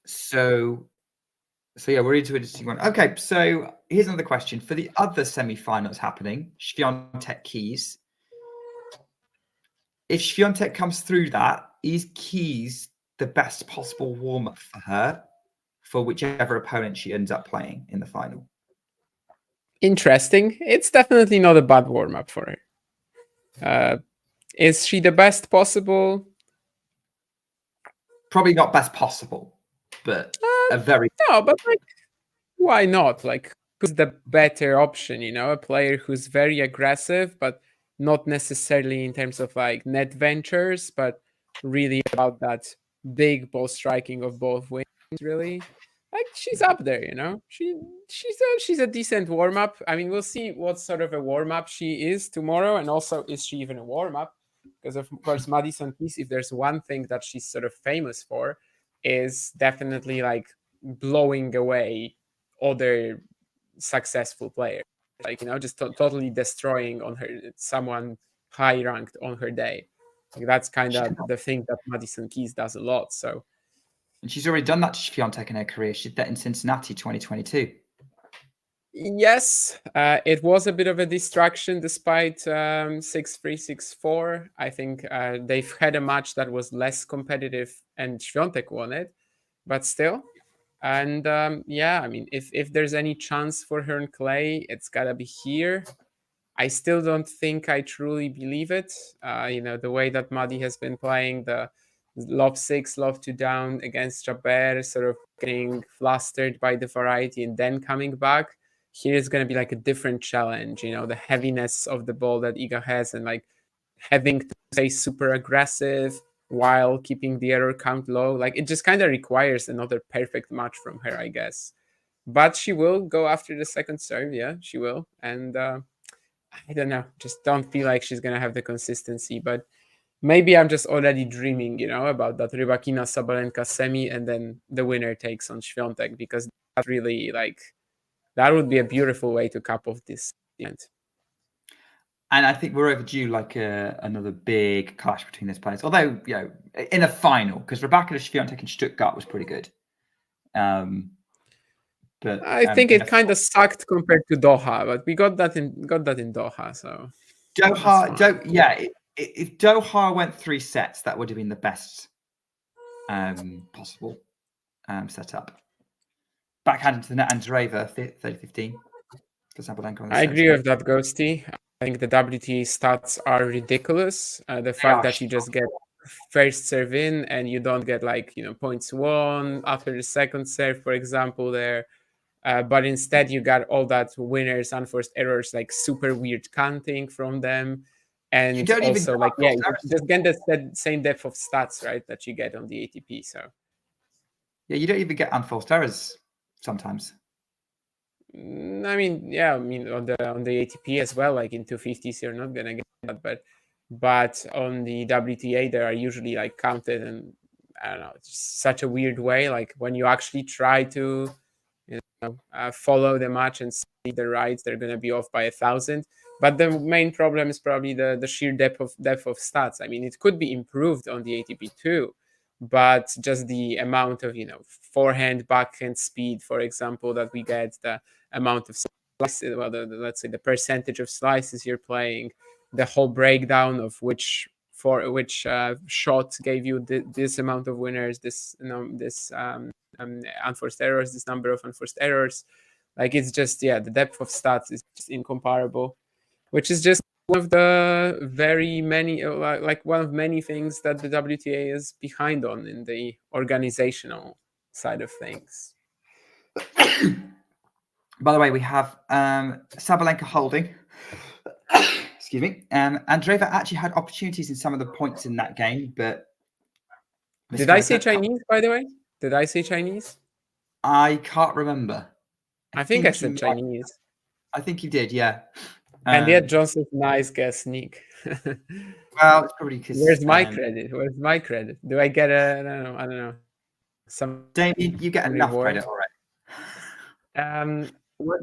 So yeah, we're into an interesting one. Okay, so here's another question. For the other semi-finals happening, Świątek Keys. If Świątek comes through that, is Keys the best possible warm-up for her for whichever opponent she ends up playing in the final? Interesting. It's definitely not a bad warm-up for her. Is she the best possible? Probably not best possible, but a very... No, but like, why not? Like, who's the better option, a player who's very aggressive, but not necessarily in terms of like net ventures, but really about that big ball striking of both wings, really. Like, she's up there, she's a decent warm-up. I mean, we'll see what sort of a warm-up she is tomorrow, and also, is she even a warm-up? Because of course, Madison Keys, if there's one thing that she's sort of famous for, is definitely like blowing away other successful players, like just totally destroying on her someone high ranked on her day. Like, that's kind of the thing that Madison Keys does a lot. So, and she's already done that to Świątek in her career. She did that in Cincinnati 2022. Yes, it was a bit of a distraction despite 6-3, 6-4. I think they've had a match that was less competitive and Świątek won it, but still. And yeah, I mean, if there's any chance for her in clay, it's gotta be here. I still don't think I truly believe it. The way that Madi has been playing the love 6, love 2 down against Jabber, sort of getting flustered by the variety and then coming back. Here is going to be like a different challenge, the heaviness of the ball that Iga has, and like having to stay super aggressive while keeping the error count low. Like, it just kind of requires another perfect match from her, I guess. But she will go after the second serve. Yeah, she will. And I don't know. Just don't feel like she's going to have the consistency. But maybe I'm just already dreaming, about that Rybakina Sabalenka semi, and then the winner takes on Świątek, because that's really like, that would be a beautiful way to cap off this event. And I think we're overdue like another big clash between those players. Although, in a final, because Rebecca Świątek in Stuttgart was pretty good. But I think it kind of sucked compared to Doha, but we got that in Doha. So Doha, if Doha went 3 sets, that would have been the best possible setup. Backhanded to the net, Andreeva 30-15 for Sabalenka. I agree with that, Ghosty. I think the WTA stats are ridiculous. The fact that you just get first serve in and you don't get points won after the second serve, for example, there. But instead you got all that winners, unforced errors, like super weird counting from them. And you don't also even you just get the same depth of stats, right, that you get on the ATP. So yeah, you don't even get unforced errors sometimes. I mean, yeah, on the ATP as well, like in 250s, you're not gonna get that, but on the WTA, they are usually like counted, and I don't know, it's such a weird way. Like, when you actually try to follow the match and see the rights, they're gonna be off by 1,000. But the main problem is probably the sheer depth of stats. I mean, it could be improved on the ATP too, but just the amount of forehand, backhand speed, for example, that we get, the amount of slices, well, let's say the percentage of slices you're playing, the whole breakdown of which shot gave you this amount of winners, this unforced errors, this number of unforced errors. Like, it's just, the depth of stats is just incomparable, which is just one of the very many, one of many things that the WTA is behind on in the organizational side of things. By the way, we have Sabalenka holding. Excuse me. Andreeva actually had opportunities in some of the points in that game, but... Did I say Chinese, by the way? Did I say Chinese? I can't remember. I think I said Chinese. I think you did, yeah. And yet Johnson's nice guess, Nick. Well, it's probably because Where's my credit? Where's my credit? Do I get a I don't know some Damien, you get enough reward? credit, all right. What,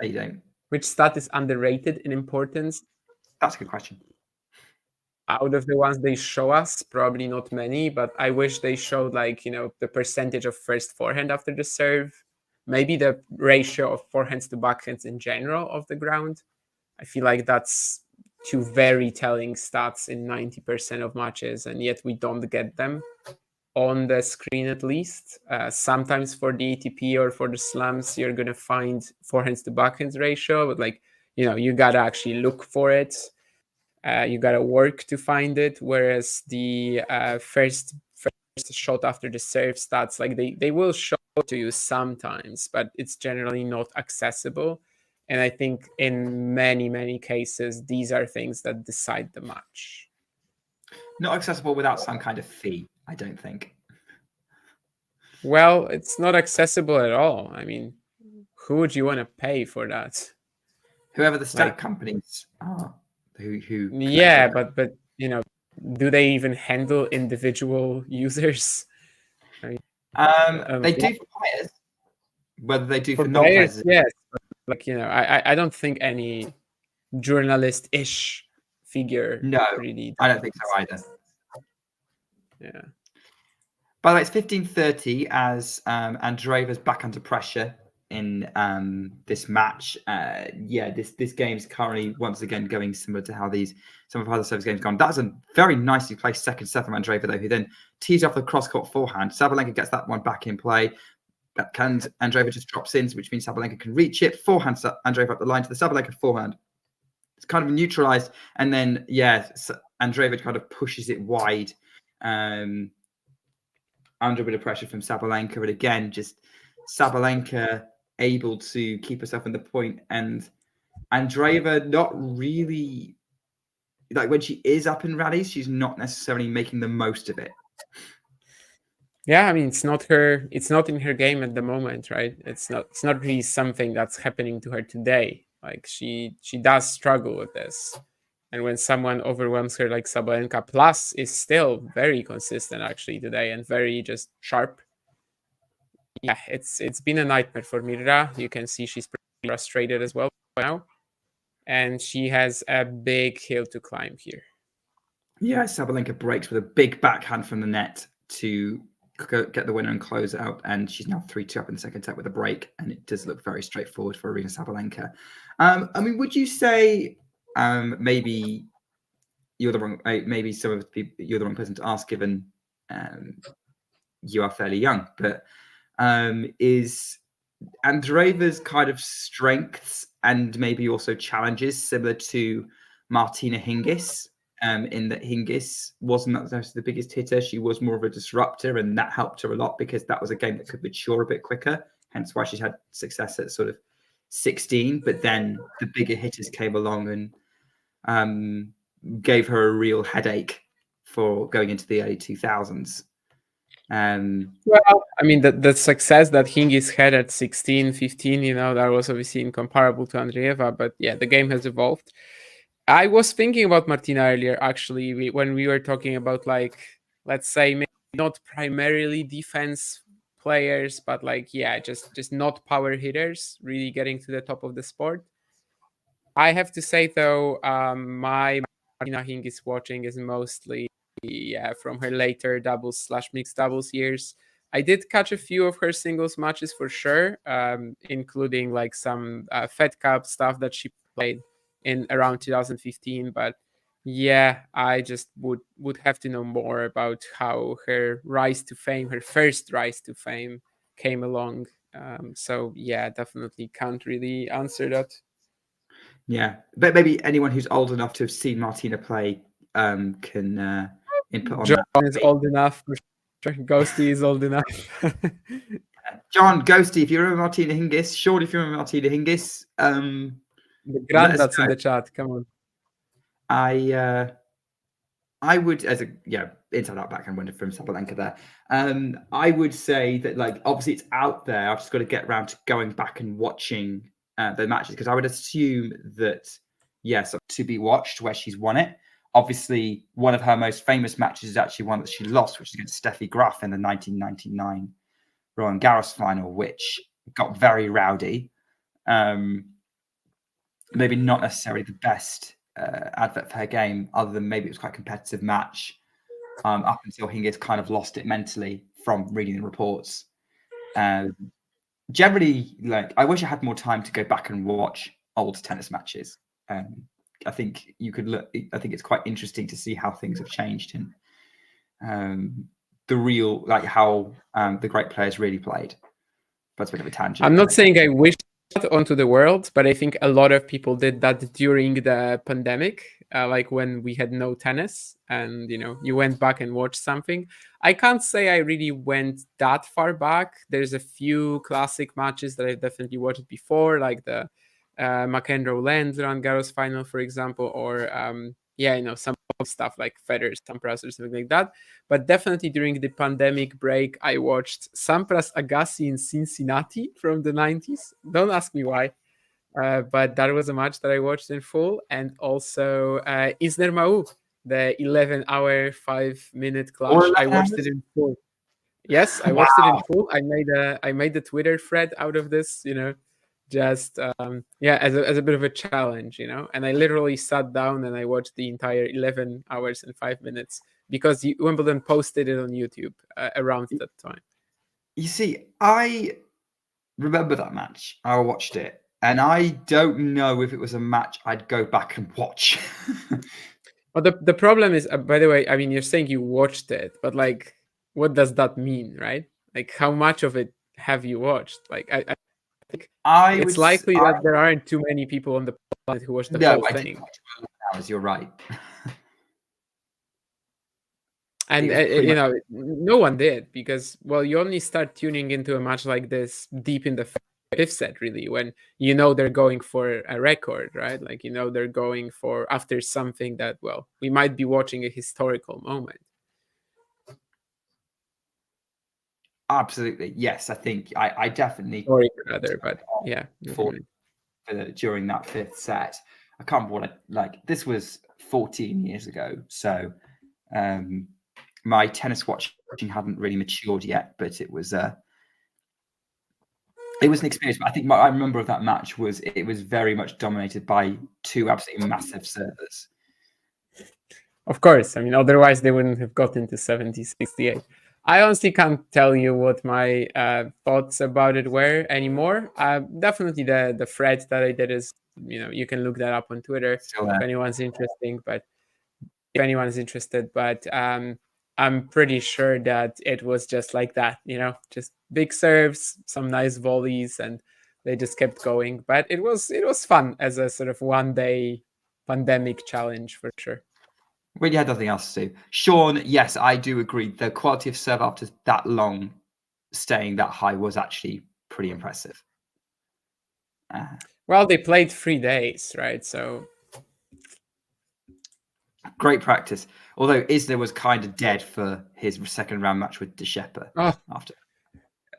You don't. which stat is underrated in importance? That's a good question. Out of the ones they show us, probably not many, but I wish they showed like, the percentage of first forehand after the serve, maybe the ratio of forehands to backhands in general of the ground. I feel like that's two very telling stats in 90% of matches, and yet we don't get them on the screen at least. Sometimes for the ATP or for the slams, you're going to find forehands to backhands ratio, but like, you got to actually look for it. You got to work to find it. Whereas the first shot after the serve stats, like they will show to you sometimes, but it's generally not accessible. And I think in many, many cases, these are things that decide the match. Not accessible without some kind of fee, I don't think. Well, it's not accessible at all. I mean, who would you want to pay for that? Whoever the stat companies are. Who yeah, but do they even handle individual users? I mean, they do for players. Whether they do for non-players, yes. But, I don't think any journalist-ish figure. No, really. I don't think so either. Yeah. By the way, it's 15:30 as Andreeva's back under pressure in this match. This game is currently once again going similar to how some of other service games gone. That's a very nicely placed second set from Andreeva, though, who then tees off the cross-court forehand. Sabalenka gets that one back in play. And Andreeva just drops in, which means Sabalenka can reach it. Forehand Andreeva up the line to the Sabalenka forehand. It's kind of neutralized. And then, Andreeva kind of pushes it wide. Under a bit of pressure from Sabalenka, but again, just Sabalenka able to keep herself in the point, and Andreeva not really, like when she is up in rallies, she's not necessarily making the most of it. Yeah, I mean, it's not in her game at the moment, right? It's not really something that's happening to her today. Like she does struggle with this. And when someone overwhelms her like Sabalenka, plus is still very consistent actually today and very just sharp. Yeah, it's been a nightmare for Mirra. You can see she's pretty frustrated as well now. And she has a big hill to climb here. Yeah, Sabalenka breaks with a big backhand from the net to get the winner and close out. And she's now 3-2 up in the second set with a break. And it does look very straightforward for Aryna Sabalenka. I mean, would you say maybe you're the wrong, maybe some of the people, you're the wrong person to ask, given you are fairly young, but is Andreeva's kind of strengths and maybe also challenges similar to Martina Hingis, in that Hingis wasn't the biggest hitter. She was more of a disruptor, and that helped her a lot because that was a game that could mature a bit quicker, hence why she's had success at sort of 16. But then the bigger hitters came along and gave her a real headache for going into the early 2000s. Well, I mean, the success that Hingis had at 16, 15, that was obviously incomparable to Andreeva, but yeah, the game has evolved. I was thinking about Martina earlier, actually, when we were talking about, like, let's say, maybe not primarily defense players, but like, yeah, just not power hitters, really getting to the top of the sport. I have to say, though, my Martina Hingis watching is mostly from her later doubles/mixed doubles years. I did catch a few of her singles matches for sure, including like some Fed Cup stuff that she played in around 2015. But yeah, I just would have to know more about how her rise to fame, her first rise to fame, came along. So yeah, definitely can't really answer that. Yeah, but maybe anyone who's old enough to have seen Martina play can input on John that. John is old enough. Ghosty is old enough. John, Ghosty, if you remember Martina Hingis, Sean, if you remember Martina Hingis, the granddad's in the chat. Come on. I would, as a inside out backhand winner from Sabalenka there. I would say that, like, obviously it's out there. I've just got to get around to going back and watching the matches, because I would assume that, yes, to be watched where she's won it. Obviously, one of her most famous matches is actually one that she lost, which is against Steffi Graf in the 1999 Roland Garros final, which got very rowdy. Maybe not necessarily the best advert for her game, other than maybe it was quite a competitive match up until Hingis kind of lost it mentally from reading the reports. Generally, like, I wish I had more time to go back and watch old tennis matches. I think you could look. I think it's quite interesting to see how things have changed and the real, like, how the great players really played. But it's a bit of a tangent. I'm not saying I wish that onto the world, but I think a lot of people did that during the pandemic, like when we had no tennis, and you went back and watched something. I can't say I really went that far back. There's a few classic matches that I've definitely watched before, like the McEnroe-Lens Roland Garros final, for example, or some stuff like Federer, Sampras, or something like that. But definitely during the pandemic break, I watched Sampras Agassi in Cincinnati from the 90s. Don't ask me why, but that was a match that I watched in full. And also Isner Mau, the 11-hour, 5-minute clash. I watched it in full. Yes, I watched it in full. I made the Twitter thread out of this, just as a bit of a challenge, and I literally sat down and I watched the entire 11 hours and 5 minutes because Wimbledon posted it on YouTube around that time. You see, I remember that match. I watched it, and I don't know if it was a match I'd go back and watch. But the problem is, by the way, I mean, you're saying you watched it, but like, what does that mean, right? Like, how much of it have you watched? Like, I think it's likely that there aren't too many people on the planet who watch the whole thing. You're right. And no one did, because, well, you only start tuning into a match like this deep in the fifth set, really, when they're going for a record, right? Like, they're going for after something that, well, we might be watching a historical moment. Absolutely, yes. I think I definitely but yeah, during that fifth set. I can't remember this was 14 years ago, so my tennis watching hadn't really matured yet, but it was an experience. I think I remember of that match was very much dominated by two absolutely massive servers. Of course, I mean, otherwise they wouldn't have gotten to 70-68. I honestly can't tell you what my thoughts about it were anymore. Definitely the thread that I did is, you can look that up on Twitter if anyone's interested. But I'm pretty sure that it was just like that, just big serves, some nice volleys, and they just kept going. But it was fun as a sort of one-day pandemic challenge for sure. When you had nothing else to do. Sean, yes, I do agree. The quality of serve after that long, staying that high, was actually pretty impressive. Well, they played 3 days, right? So great practice. Although Isner was kind of dead for his second round match with De Schepper after.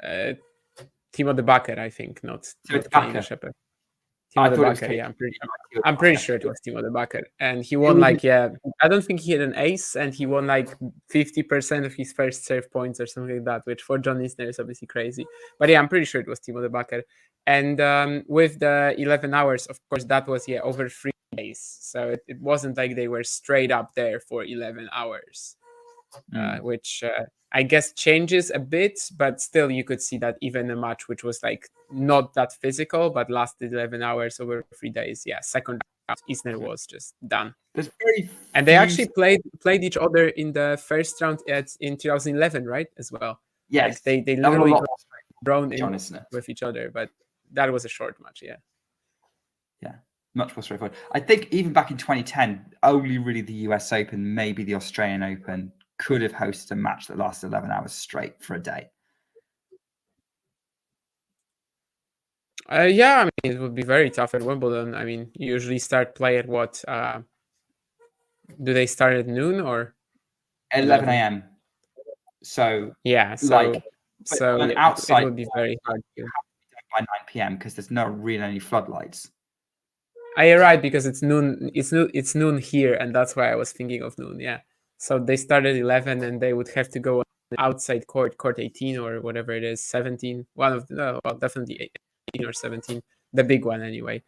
Timo de Bakker, I think, not De Schepper. Timo de Bakker, yeah, I'm pretty sure it was Timo de Bakker, and he won I don't think he had an ace, and he won like 50% of his first serve points or something like that, which for John Isner is obviously crazy. But yeah, I'm pretty sure it was Timo de Bakker. And with the 11 hours, of course, that was over 3 days, so it wasn't like they were straight up there for 11 hours, which I guess changes a bit, but still you could see that even a match which was like not that physical but lasted 11 hours over 3 days, second round, Isner was just done. And they actually played each other in the first round in 2011, right, as well. Yes, like they literally drawn in with each other, but that was a short match. Yeah, much more straightforward. I think even back in 2010, only really the US Open, maybe the Australian Open, could have hosted a match that lasted 11 hours straight for a day. I mean, it would be very tough at Wimbledon. I mean, you usually start play at what? Do they start at noon or 11 a.m.? So outside, it would be very hard to. by 9 p.m. because there's not really any floodlights. You're right, because it's noon. It's noon here, and that's why I was thinking of noon. Yeah. So they start at 11, and they would have to go on the outside court 18 or whatever it is, 17. One of the, no, well, definitely 18 or 17, the big one anyway.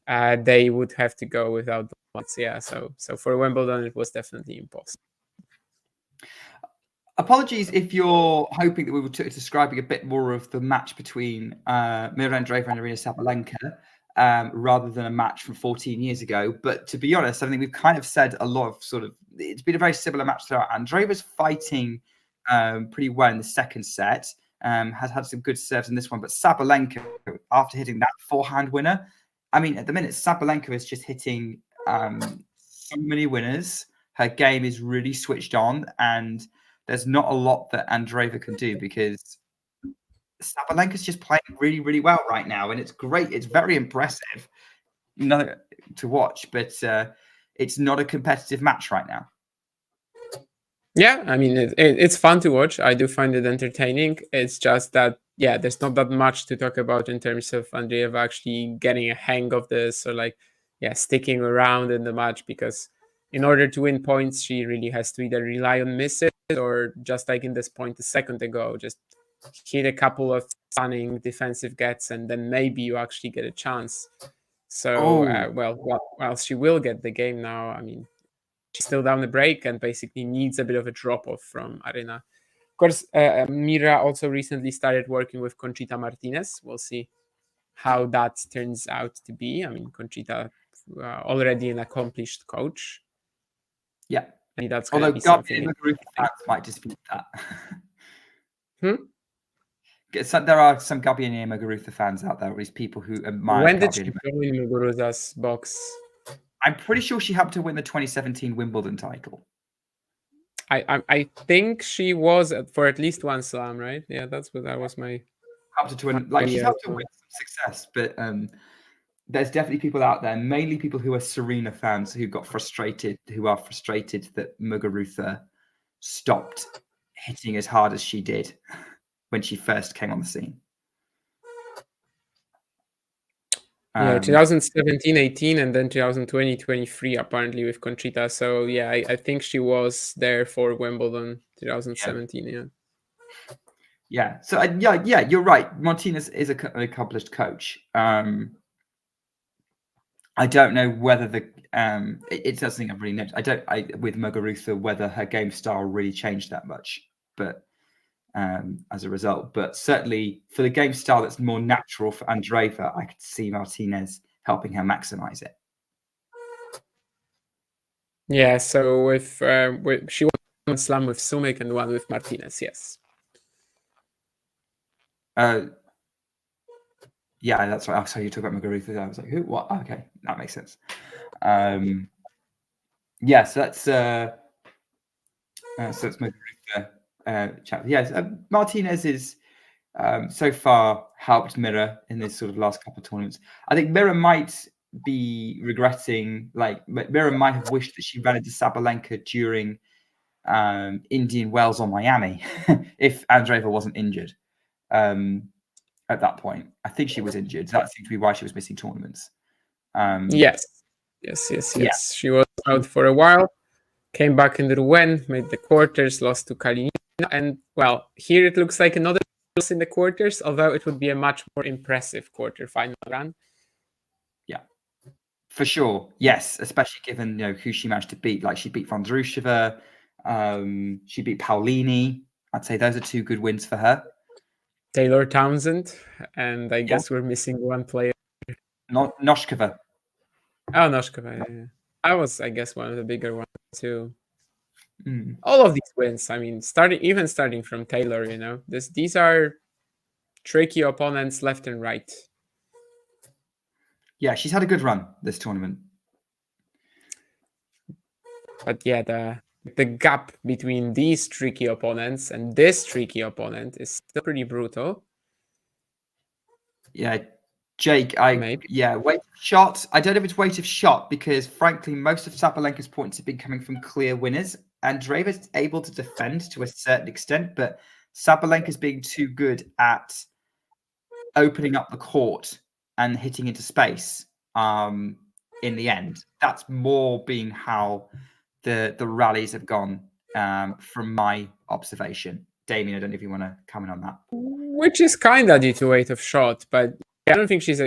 They would have to go without the lights. Yeah. So for Wimbledon, it was definitely impossible. Apologies if you're hoping that we were describing a bit more of the match between Mirra Andreeva and Aryna Sabalenka rather than a match from 14 years ago. But to be honest, I think we've kind of said a lot of it's been a very similar match throughout. Andreeva's fighting pretty well in the second set, has had some good serves in this one. But Sabalenka, after hitting that forehand winner, I mean, at the minute, Sabalenka is just hitting so many winners. Her game is really switched on, and there's not a lot that Andreeva can do because Sabalenka's just playing really, really well right now, and it's great. It's very impressive to watch, but it's not a competitive match right now. Yeah, I mean, it's fun to watch. I do find it entertaining. It's just that, yeah, there's not that much to talk about in terms of Andreeva actually getting a hang of this or sticking around in the match, because in order to win points, she really has to either rely on misses or, just like in this point a second ago, just hit a couple of stunning defensive gets, and then maybe you actually get a chance. So, well, she will get the game now. I mean, she's still down the break and basically needs a bit of a drop-off from Aryna. Of course, Mirra also recently started working with Conchita Martinez. We'll see how that turns out to be. I mean, Conchita, already an accomplished coach. Yeah. I mean, that's although Gabriel fans might dispute that. There are some Gabriel Muguruza fans out there, or at least people who admire. When did she join Muguruza's box? I'm pretty sure she helped to win the 2017 Wimbledon title. I think she was for at least one slam, right? Yeah, that was my. Helped to win, she's helped to win some success, but there's definitely people out there, mainly people who are Serena fans, who are frustrated that Muguruza stopped hitting as hard as she did when she first came on the scene. Yeah, 2017-18, and then 2020-23 apparently with Conchita. So yeah, I think she was there for Wimbledon 2017. Yeah. So yeah, you're right. Martinez is an accomplished coach. I don't know whether it's something I've really noticed. With Muguruza, whether her game style really changed that much, but as a result. But certainly for the game style that's more natural for Andreeva, I could see Martinez helping her maximize it. Yeah, so with she won one slam with Sumik and one with Martinez, yes. Yeah, that's right. So you talk about Muguruza. I was like, who? What? Okay, that makes sense. Yeah, so that's Muguruza. Yes, Martinez is so far helped Mirra in this sort of last couple of tournaments. I think Mirra might be regretting, Mirra might have wished that she ran into Sabalenka during Indian Wells or Miami if Andreeva wasn't injured at that point. I think she was injured. That seems to be why she was missing tournaments. Yes. Yeah. She was out for a while, came back in the Rouen, made the quarters, lost to Kalina, and well, here it looks like another loss in the quarters, although it would be a much more impressive quarterfinal run. Yeah, for sure. Yes, especially given who she managed to beat. Like, she beat Vondroushova, she beat Paolini. I'd say those are two good wins for her. Taylor Townsend, and I guess we're missing one player. Noskova. Oh, Noskova. Yeah. That was, I guess, one of the bigger ones too. Mm. All of these wins, I mean, starting from Taylor, these are tricky opponents left and right. Yeah, she's had a good run this tournament. But yeah, the gap between these tricky opponents and this tricky opponent is still pretty brutal. Yeah, Jake, weight of shot. I don't know if it's weight of shot, because frankly, most of Sabalenka's points have been coming from clear winners. Andreeva's able to defend to a certain extent, but Sabalenka's being too good at opening up the court and hitting into space in the end. That's more being how the rallies have gone from my observation. Damien, I don't know if you want to comment on that. Which is kind of due to weight of shot, but I don't think she's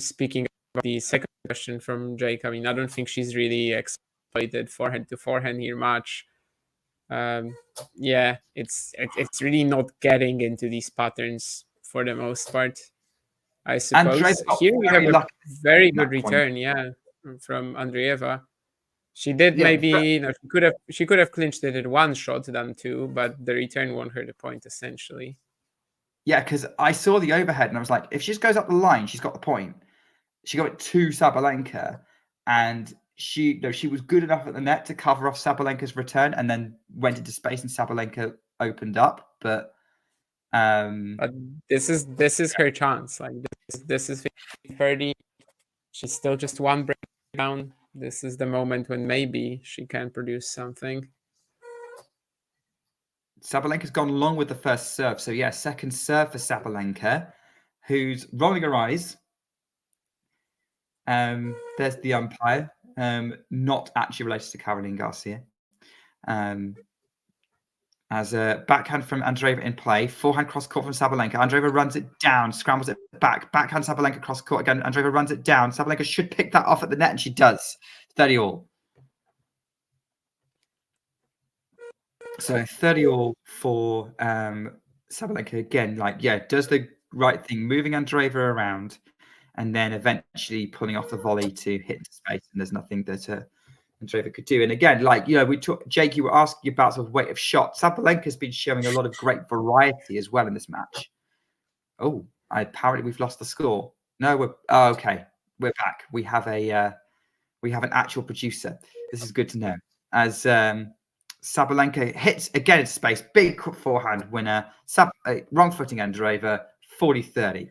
speaking about the second question from Jake. I mean, I don't think she's really exploited forehand to forehand here much. Yeah, it's really not getting into these patterns for the most part, I suppose. Here we have a very good return, yeah, from Andreeva. She did maybe, she could have clinched it at one shot than two, but the return won her the point essentially. Yeah, because I saw the overhead and I was like, if she just goes up the line, she's got the point. She got it to Sabalenka, and she was good enough at the net to cover off Sabalenka's return, and then went into space and Sabalenka opened up. But this is her chance. Like this is 30. She's still just one break down. This is the moment when maybe she can produce something. Sabalenka's gone long with the first serve. So yeah, second serve for Sabalenka, who's rolling her eyes. There's the umpire, not actually related to Caroline Garcia. As a backhand from Andreeva in play, forehand cross court from Sabalenka. Andreeva runs it down, scrambles it back. Backhand Sabalenka cross court again. Andreeva runs it down. Sabalenka should pick that off at the net, and she does. 30-all. So 30-all for Sabalenka again. Like, yeah, does the right thing, moving Andreeva around, and then eventually pulling off the volley to hit into space. And there's nothing that Andreeva could do. And again, like, we talked, Jake, you were asking about sort of weight of shot. Sabalenka's been showing a lot of great variety as well in this match. Oh, apparently we've lost the score. No, okay. We're back. We have an actual producer. This is good to know. As Sabalenka hits again into space, big forehand winner. Wrong footing Andreeva, 40-30.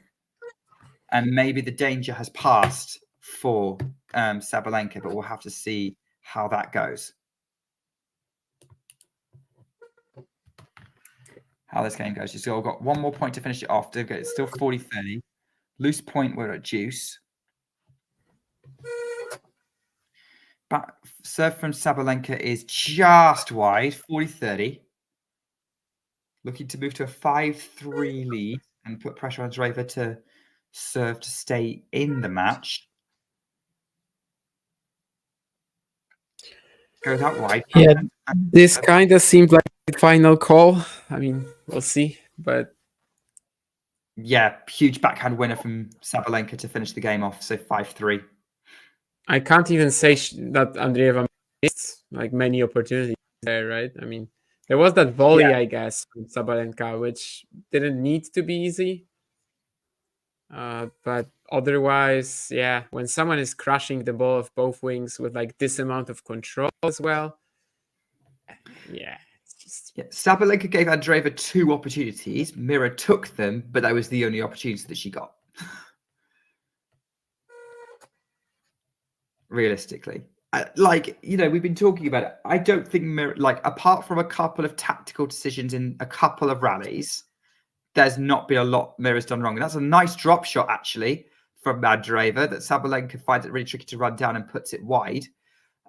And maybe the danger has passed for Sabalenka, but we'll have to see how that goes. How this game goes. You've still got one more point to finish it off. It's still 40-30. Loose point, we're at deuce. But serve from Sabalenka is just wide, 40-30. Looking to move to a 5-3 lead and put pressure on Andreeva to serve to stay in the match. Goes out wide. Yeah, this kind of seemed like the final call. I mean, we'll see, but yeah, huge backhand winner from Sabalenka to finish the game off. So 5-3. I can't even say that Andreeva missed like many opportunities there, right? I mean, there was that volley, I guess, from Sabalenka, which didn't need to be easy. But otherwise, yeah, when someone is crushing the ball of both wings with like this amount of control as well, yeah, it's just... Yeah. Sabalenka gave Andreeva 2 opportunities. Mirra took them, but that was the only opportunity that she got. Realistically, we've been talking about it. I don't think Mirra, apart from a couple of tactical decisions in a couple of rallies, there's not been a lot Mirra's done wrong. And that's a nice drop shot, actually, from Andreeva, that Sabalenka finds it really tricky to run down and puts it wide.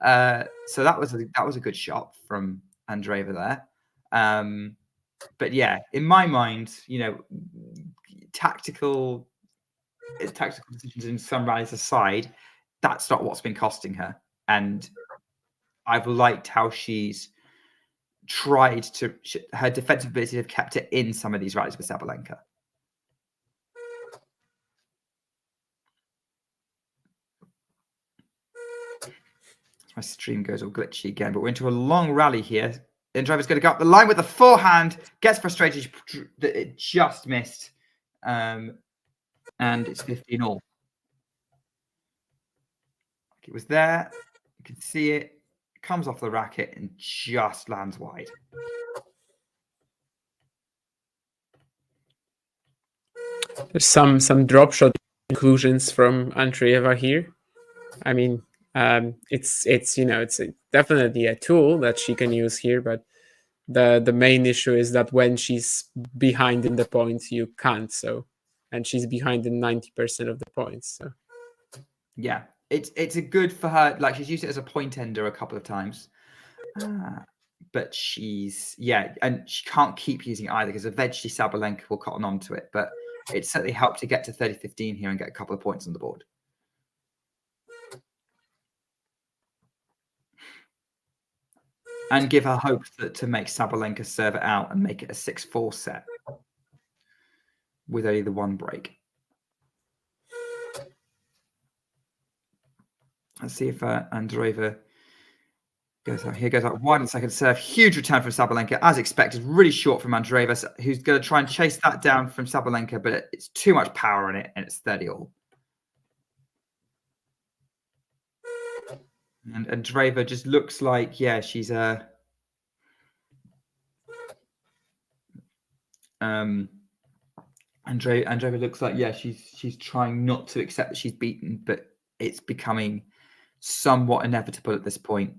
So that was a good shot from Andreeva there. But yeah, in my mind, tactical decisions in some rallies aside, that's not what's been costing her. And I've liked how she's tried to, her defensive ability have kept it in some of these rallies with Sabalenka. My stream goes all glitchy again, but we're into a long rally here. Andreeva's going to go up the line with the forehand, gets frustrated that it just missed. And it's 15-all. It was there. You can see it. Comes off the racket and just lands wide. There's some drop shot conclusions from Andreeva here. I mean, it's definitely a tool that she can use here, but the main issue is that when she's behind in the points, you can't. So, and she's behind in 90% of the points. So. Yeah, it's a good for her. Like, she's used it as a point ender a couple of times. But and she can't keep using it either, because eventually Sabalenka will cotton on to it. But it certainly helped to get to 30-15 here and get a couple of points on the board. And give her hope to make Sabalenka serve it out and make it a 6-4 set with only the one break. Let's see if Andreeva goes out. Here goes out wide on second serve. Huge return from Sabalenka, as expected. Really short from Andreeva, who's going to try and chase that down from Sabalenka, but it's too much power in it, and it's 30-all. And Andreeva just looks like, she's Andreeva looks like, she's trying not to accept that she's beaten, but it's becoming somewhat inevitable at this point.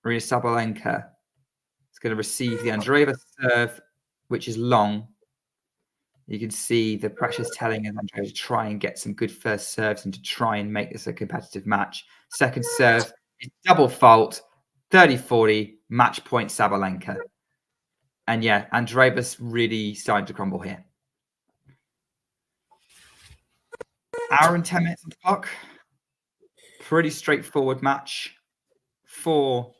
Aryna Sabalenka is going to receive the Andreeva serve, which is long. You can see the pressure's telling Andreeva to try and get some good first serves and to try and make this a competitive match. Second serve is double fault, 30-40, match point Sabalenka. And Andreeva's really starting to crumble here. Hour and 10 minutes on the clock. Pretty straightforward match for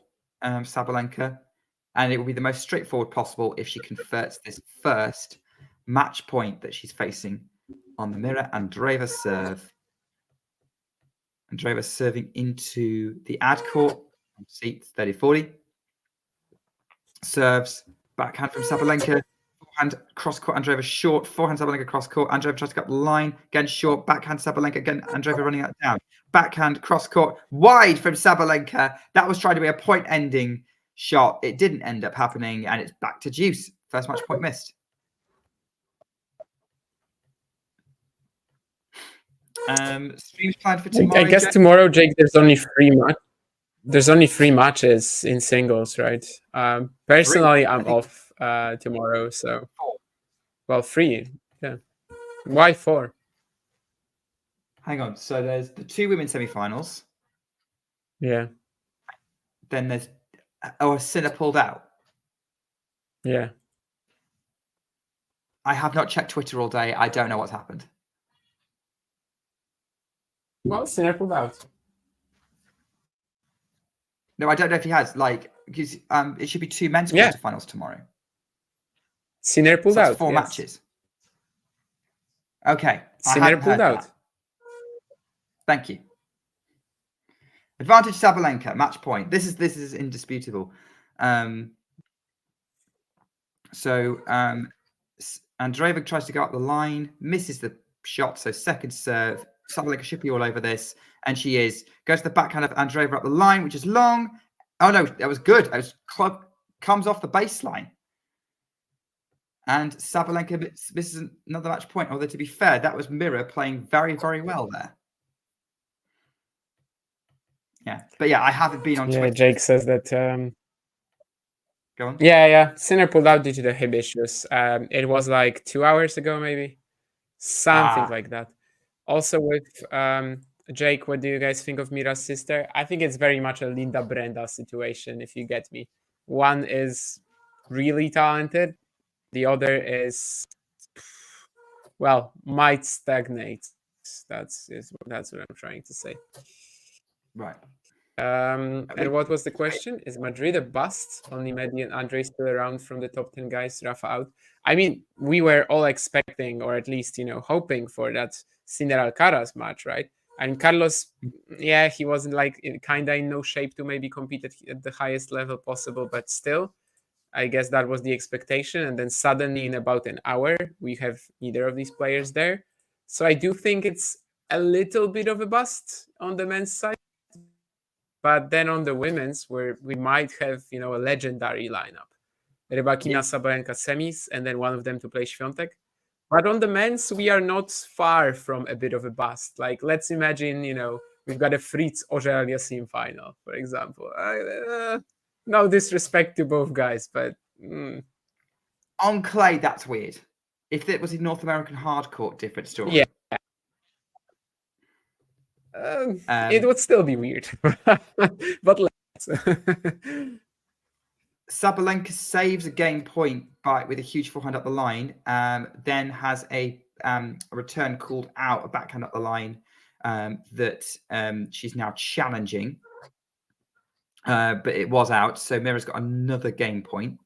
Sabalenka. And it will be the most straightforward possible if she converts this first match point that she's facing on the Mirra. Andreeva serve. Andreeva serving into the ad court. Seats 30-40. Serves. Backhand from Sabalenka. Forehand cross court. Andreeva short. Forehand Sabalenka cross court. Andreeva tries to get the line. Again short. Backhand Sabalenka. Again Andreeva running that down. Backhand cross court. Wide from Sabalenka. That was trying to be a point ending shot. It didn't end up happening, and it's back to deuce. First match point missed. Streams planned for tomorrow. I guess tomorrow, Jake, there's only three matches in singles, right? Personally, I'm off tomorrow, so 3. Yeah. Why 4? Hang on. So there's the 2 women's semi-finals. Yeah. Then there's Sinner pulled out. Yeah. I have not checked Twitter all day. I don't know what's happened. Well, Sinner pulled out. No, I don't know if he has. Because it should be 2 men's quarterfinals tomorrow. Sinner pulled out. 4 matches. Okay. Sinner pulled out. That. Thank you. Advantage Sabalenka, match point. This is indisputable. So Andreeva tries to go up the line, misses the shot. So second serve. Sabalenka should be all over this, and she is. Goes to the backhand of Andreeva up the line, which is long. Oh no, that was good. That was comes off the baseline. And Sabalenka misses another match point. Although to be fair, that was Mirra playing very, very well there. Yeah, but I haven't been on Twitter. Jake says that. Go on. Yeah. Sinner pulled out due to the hip issues. It was like 2 hours ago, maybe something like that. Also with Jake, what do you guys think of Mirra's sister? I think it's very much a Linda Brenda situation, if you get me. One is really talented. The other is, might stagnate. That's what I'm trying to say. Right. And what was the question? Is Madrid a bust? Only Medi and Andre still around from the top 10 guys, Rafa out. I mean, we were all expecting, or at least, hoping for that Sinner Alcaraz match, right? And Carlos, he wasn't kind of in no shape to maybe compete at the highest level possible, but still, I guess that was the expectation. And then suddenly in about an hour, we have neither of these players there. So I do think it's a little bit of a bust on the men's side. But then on the women's, where we might have, a legendary lineup. Rybakina, Sabalenka semis, and then one of them to play Świątek. But on the men's, we are not far from a bit of a bust. Let's imagine, we've got a Fritz Auger-Aliassime final, for example. No disrespect to both guys, but... On clay, that's weird. If it was a North American hardcourt, different story. Yeah. It would still be weird, but let's. Sabalenka saves a game point with a huge forehand up the line, then has a return called out, a backhand up the line that she's now challenging. But it was out, so Mirra's got another game point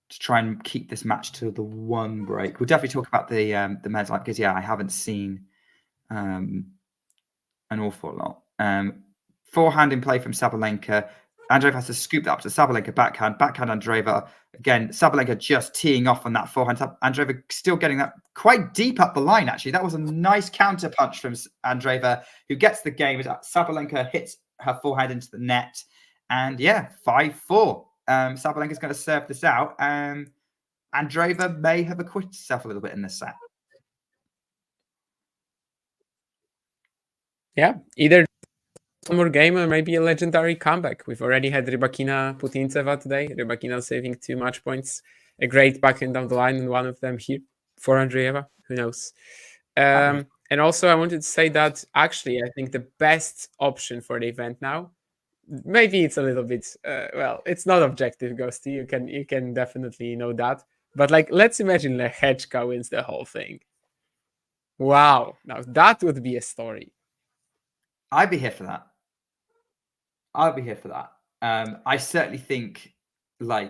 to try and keep this match to the one break. We'll definitely talk about the men's line because I haven't seen an awful lot. Forehand in play from Sabalenka. Andreeva has to scoop that up to Sabalenka backhand Andreeva. Again, Sabalenka just teeing off on that forehand. Andreeva still getting that quite deep up the line, actually. That was a nice counter punch from Andreeva, who gets the game. Sabalenka hits her forehand into the net. And 5-4. Sabalenka's going to serve this out. Andreeva may have acquitted herself a little bit in this set. Yeah, either one more game or maybe a legendary comeback. We've already had Rybakina Putintseva today. Rybakina saving 2 match points. A great backhand down the line, and one of them here for Andreeva. Who knows? And also, I wanted to say that actually, I think the best option for the event now, maybe it's a little bit, it's not objective, Ghosty. You can definitely know that. But let's imagine Lehechka wins the whole thing. Wow. Now, that would be a story. I'd be here for that. I certainly think, I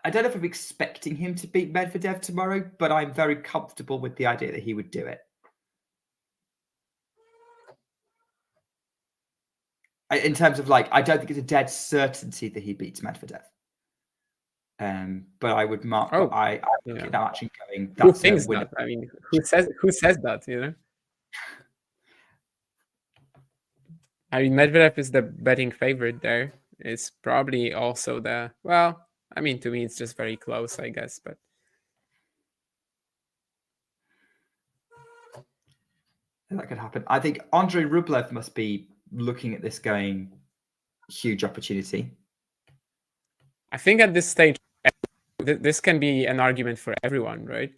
don't know if I'm expecting him to beat Medvedev tomorrow, but I'm very comfortable with the idea that he would do it. In terms of I don't think it's a dead certainty that he beats Medvedev. But I would mark. I look at that match and going, who thinks that? I mean, who says that? You know. I mean, Medvedev is the betting favorite there. It's probably also to me, it's just very close, I guess. But that could happen. I think Andrei Rublev must be looking at this going, huge opportunity. I think at this stage, this can be an argument for everyone, right?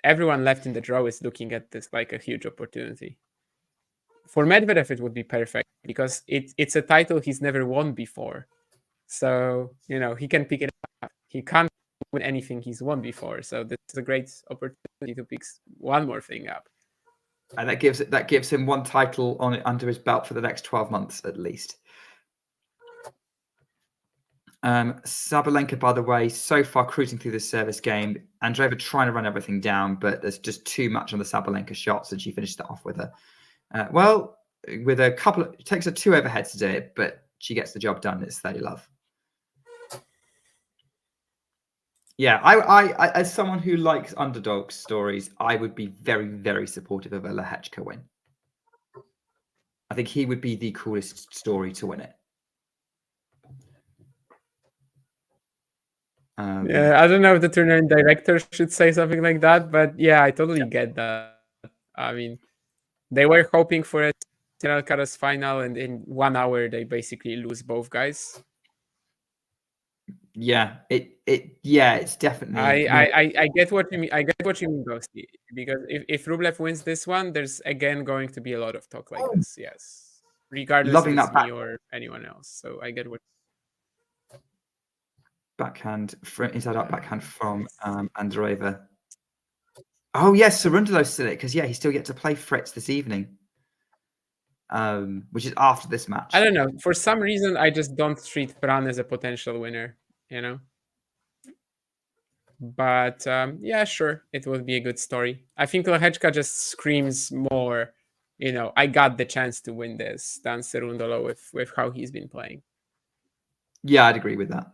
Everyone left in the draw is looking at this like a huge opportunity. For Medvedev, it would be perfect because it's a title he's never won before. So, he can pick it up. He can't win anything he's won before. So this is a great opportunity to pick one more thing up. And that gives him one title under his belt for the next 12 months at least. Sabalenka, by the way, so far cruising through the service game. Andreeva trying to run everything down, but there's just too much on the Sabalenka shots, and she finished it off with with a couple it takes her 2 overheads to do it, but she gets the job done. It's 30-love. Yeah, I as someone who likes underdog stories, I would be very, very supportive of a Lehechka win. I think he would be the coolest story to win it. I don't know if the tournament director should say something like that, but I totally get that. I mean, they were hoping for a Alcaraz final, and in 1 hour they basically lose both guys. Yeah, it's definitely. I get what you mean. I get what you mean, Ghosty. Because if Rublev wins this one, there's again going to be a lot of talk like this. Yes, regardless if it's me or anyone else. So I get what. Backhand inside out backhand from Andreeva. Oh yes, Cerundolo's still it because he's still yet to play Fritz this evening, which is after this match. I don't know. For some reason, I just don't treat Fran as a potential winner. But sure, it would be a good story. I think Lehechka just screams more. I got the chance to win this than Cerundolo with how he's been playing. Yeah, I'd agree with that.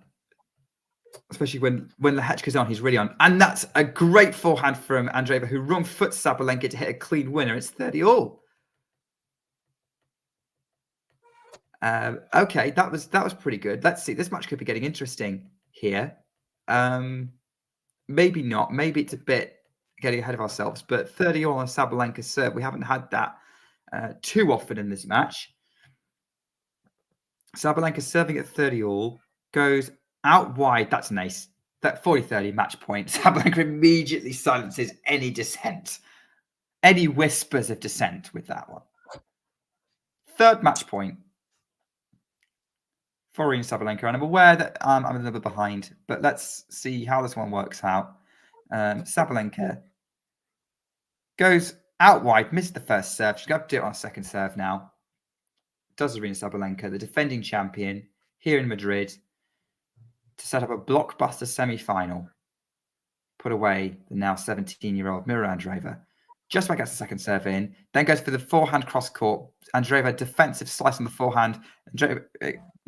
Especially when Lehechka's on, he's really on. And that's a great forehand from Andreeva, who wrong foot Sabalenka to hit a clean winner. It's 30-all. Okay, that was pretty good. Let's see. This match could be getting interesting here. Maybe not. Maybe it's a bit getting ahead of ourselves. But 30-all on Sabalenka serve. We haven't had that too often in this match. Sabalenka serving at 30-all, goes out wide. That's nice. that 40-30 match point. Sabalenka immediately silences any dissent, any whispers of dissent with that one. Third match point for Aryna Sabalenka, and I'm aware that I'm a little bit behind, but let's see how this one works out. Sabalenka goes out wide, missed the first serve. She's got to do it on a second serve now. Does Aryna Sabalenka, the defending champion here in Madrid, to set up a blockbuster semi-final, put away the now 17-year-old Mirra Andreeva. Just about gets the second serve in, then goes for the forehand cross court. Andreeva defensive slice on the forehand. Andreeva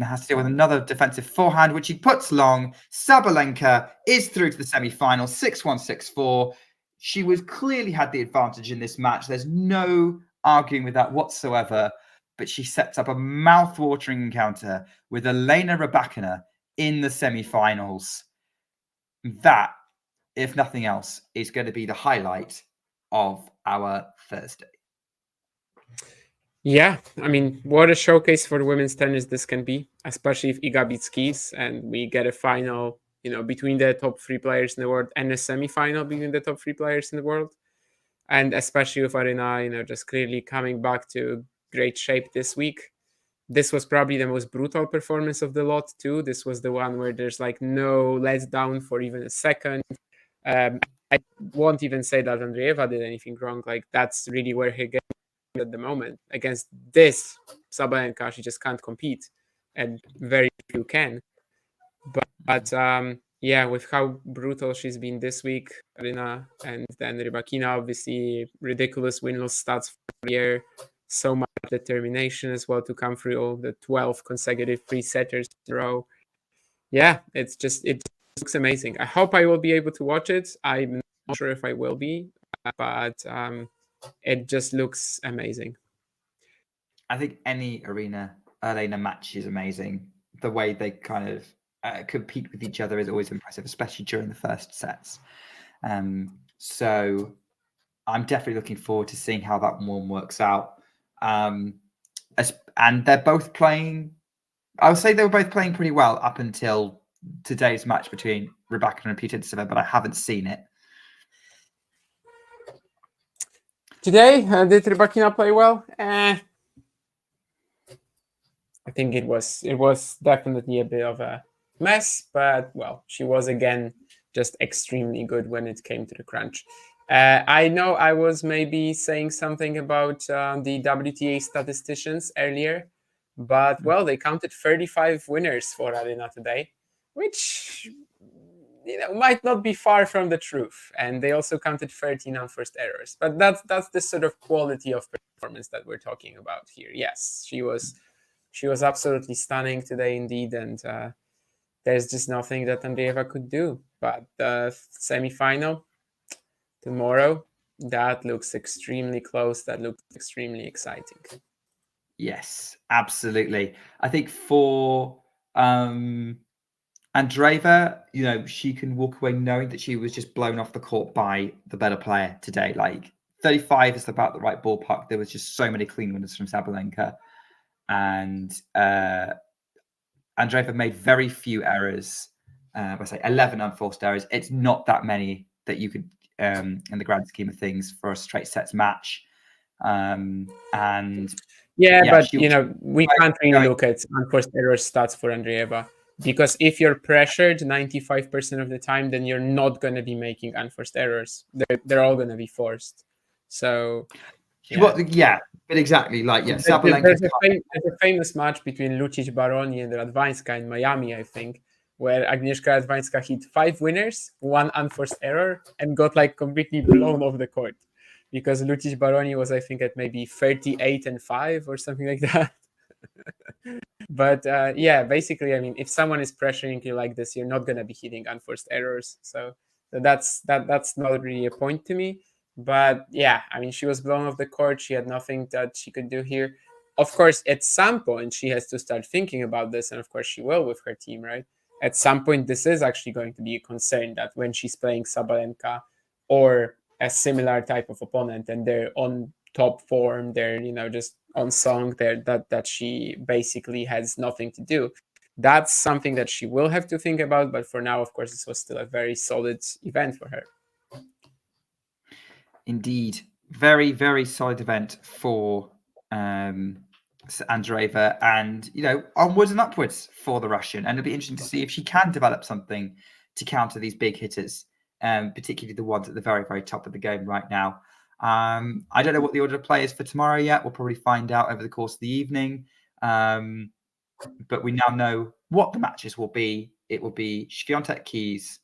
has to deal with another defensive forehand, which he puts long. Sabalenka is through to the semi-final, 6-1, 6-4. She was clearly had the advantage in this match. There's no arguing with that whatsoever. But she sets up a mouth-watering encounter with Aryna Rybakina in the semi-finals. That, if nothing else, is going to be the highlight of our Thursday. Yeah, I mean, what a showcase for women's tennis this can be, especially if Iga beats Keys and we get a final, between the top 3 players in the world and a semi-final between the top 3 players in the world. And especially with Aryna, just clearly coming back to great shape this week. This was probably the most brutal performance of the lot too. This was the one where there's like no letdown for even a second. I won't even say that Andreeva did anything wrong. Like that's really where her game is at the moment. Against this Sabalenka, she just can't compete, and very few can. But yeah, with how brutal she's been this week, Aryna, and then Rybakina, obviously ridiculous win-loss stats for the year. So much determination as well to come through all the 12 consecutive free-setters in a row. Yeah, it just looks amazing. I hope I will be able to watch it. I'm not sure if I will be, but it just looks amazing. I think any Aryna match is amazing. The way they kind of compete with each other is always impressive, especially during the first sets. So I'm definitely looking forward to seeing how that one works out. And they're both playing. I would say they were both playing pretty well up until today's match between Rybakina and Piatova, but I haven't seen it. Today, did Rybakina play well? I think it was definitely a bit of a mess, but well, she was again just extremely good when it came to the crunch. I know I was maybe saying something about the WTA statisticians earlier, but well, they counted 35 winners for Aryna today, which might not be far from the truth. And they also counted 13 unforced errors. But that's the sort of quality of performance that we're talking about here. Yes, she was absolutely stunning today indeed, and there's just nothing that Andreeva could do. But the semi-final tomorrow, that looks extremely close. That looks extremely exciting. Yes, absolutely. I think for Andreeva, she can walk away knowing that she was just blown off the court by the better player today. Like 35 is about the right ballpark. There was just so many clean winners from Sabalenka. And Andreeva made very few errors. I say 11 unforced errors. It's not that many that you could, in the grand scheme of things, for a straight sets match. And but we can't really look at unforced error stats for Andreeva, because if you're pressured 95% of the time, then you're not going to be making unforced errors. They're all going to be forced. So but exactly, Sabalenka. There's a famous match between Lucic Baroni and Radwańska in Miami, I think, where Agnieszka Radwańska hit 5 winners, 1 unforced error, and got completely blown off the court, because Lucic Baroni was, I think, at maybe 38-5 or something like that. But basically, I mean, if someone is pressuring you like this, you're not going to be hitting unforced errors. So that's not really a point to me. But yeah, I mean, she was blown off the court. She had nothing that she could do here. Of course, at some point, she has to start thinking about this. And of course, she will with her team, right? At some point, this is actually going to be a concern, that when she's playing Sabalenka or a similar type of opponent and they're on top form, they're, just on song there, that she basically has nothing to do. that's something that she will have to think about. But for now, of course, this was still a very solid event for her. Indeed. Very, very solid event for Andreeva, and onwards and upwards for the Russian. And it'll be interesting to see if she can develop something to counter these big hitters, particularly the ones at the very, very top of the game right now. I don't know what the order of play is for tomorrow yet. We'll probably find out over the course of the evening. But we now know what the matches will be. It will be Świątek Keys,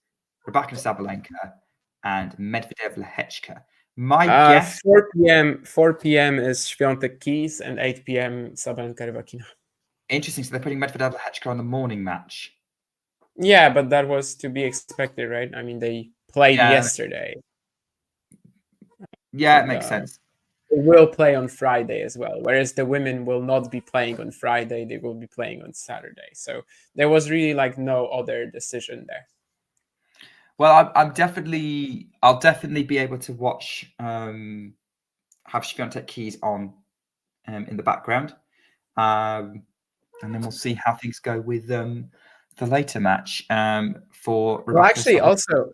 Rebecca Sabalenka, and Medvedev Lehechka. My guess 4 p.m. is Świątek Keys and 8 p.m. Sabalenka Rybakina. Interesting. So they're putting Medvedev Lehechka on the morning match. Yeah, but that was to be expected, right? I mean, they played yesterday. Yeah, it makes sense. They will play on Friday as well, whereas the women will not be playing on Friday. They will be playing on Saturday. So there was really like no other decision there. Well, I'll definitely be able to watch, have Świątek Keys on in the background. And then we'll see how things go with the later match for Rebecca. Well, actually, also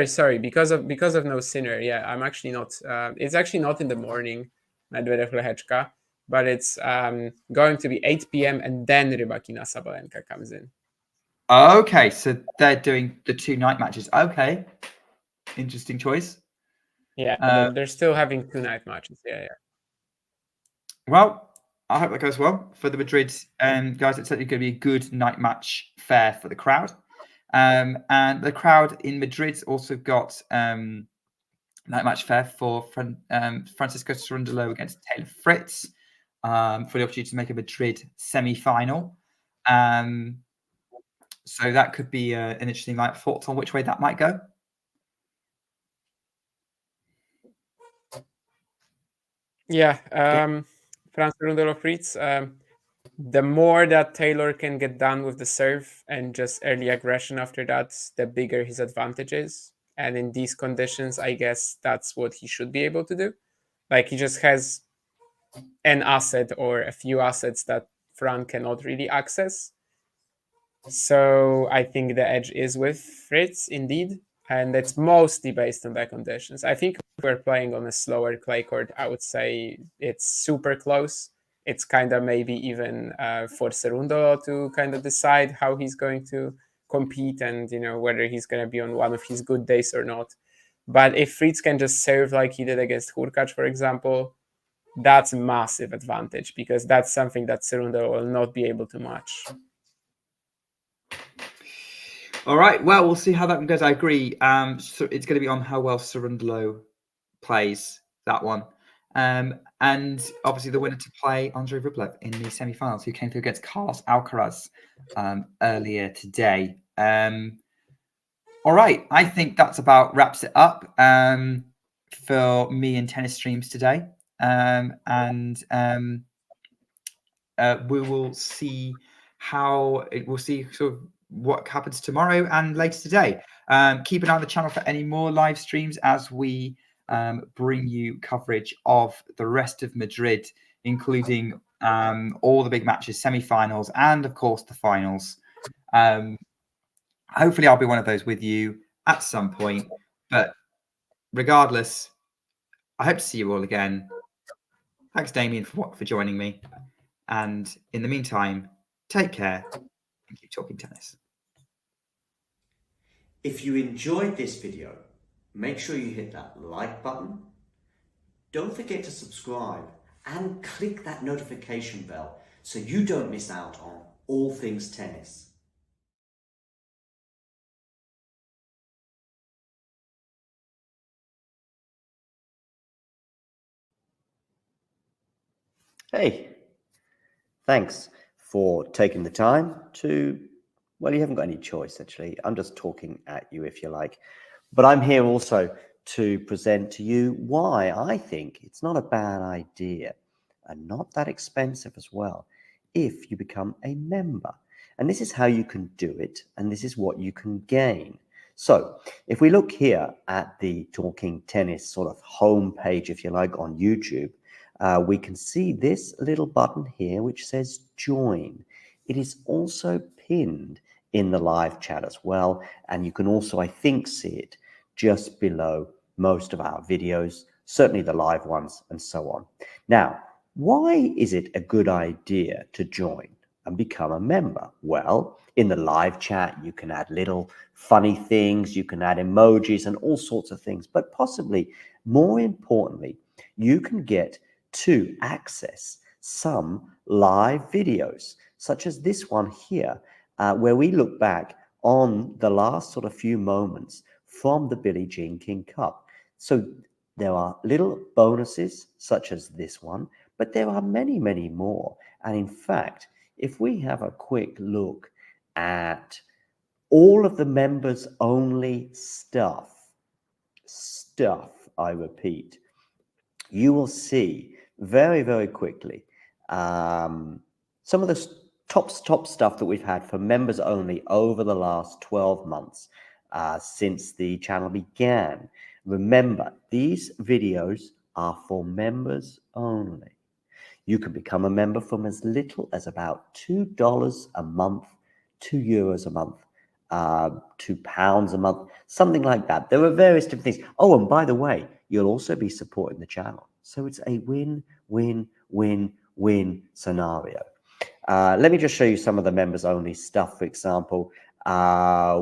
sorry, because of no Sinner. Yeah, I'm actually not. It's actually not in the morning, Medvedev Lehechka, but it's going to be 8 p.m. and then Rybakina Sabalenka comes in. Okay, so they're doing the 2 night matches. Okay, interesting choice. Yeah, they're still having 2 night matches. Yeah. Well, I hope that goes well for the Madrid guys. It's certainly going to be a good night match fair for the crowd. And the crowd in Madrid's also got night match fair for Francisco Cerundolo against Taylor Fritz for the opportunity to make a Madrid semi-final. So that could be an interesting night. Thoughts on which way that might go? Yeah, Franz Cerundolo Fritz. The more that Taylor can get done with the serve and just early aggression after that, the bigger his advantage is. And in these conditions, I guess that's what he should be able to do. Like, he just has an asset or a few assets that Fran cannot really access. So I think the edge is with Fritz, indeed. And it's mostly based on the conditions. I think if we're playing on a slower clay court, I would say it's super close. It's kind of maybe even for Cerundolo to kind of decide how he's going to compete and, whether he's going to be on one of his good days or not. But if Fritz can just serve like he did against Hurkacz, for example, that's a massive advantage because that's something that Cerundolo will not be able to match. All right. Well, we'll see how that one goes. I agree. So it's going to be on how well Cerundolo plays that one. And obviously the winner to play Andrei Rublev in the semi-finals, who came through against Carlos Alcaraz earlier today. All right. I think that's about wraps it up for me and tennis streams today. We will see sort of what happens tomorrow and later today. Keep an eye on the channel for any more live streams as we bring you coverage of the rest of Madrid, including all the big matches, semi-finals, and of course the finals. Hopefully I'll be one of those with you at some point, but regardless, I hope to see you all again. Thanks, Damien, for joining me. And in the meantime, take care and keep talking tennis. If you enjoyed this video, make sure you hit that like button. Don't forget to subscribe and click that notification bell so you don't miss out on all things tennis. Hey, thanks for taking the time to, well, you haven't got any choice, actually. I'm just talking at you, if you like. But I'm here also to present to you why I think it's not a bad idea and not that expensive as well if you become a member. And this is how you can do it, and this is what you can gain. So if we look here at the Talking Tennis sort of homepage, if you like, on YouTube, we can see this little button here which says join. It is also pinned in the live chat as well. And you can also, I think, see it just below most of our videos, certainly the live ones and so on. Now, why is it a good idea to join and become a member? Well, in the live chat, you can add little funny things, you can add emojis and all sorts of things, but possibly more importantly, you can get to access some live videos, such as this one here, where we look back on the last sort of few moments from the Billie Jean King Cup. So there are little bonuses such as this one, but there are many, many more. And in fact, if we have a quick look at all of the members only stuff, I repeat, you will see very, very quickly some of the top stuff that we've had for members only over the last 12 months since the channel began. Remember, these videos are for members only. You can become a member from as little as about $2 a month, €2 a month, £2 a month, something like that. There are various different things. Oh, and by the way, you'll also be supporting the channel. So it's a win-win-win-win scenario. Let me just show you some of the members only stuff. For example,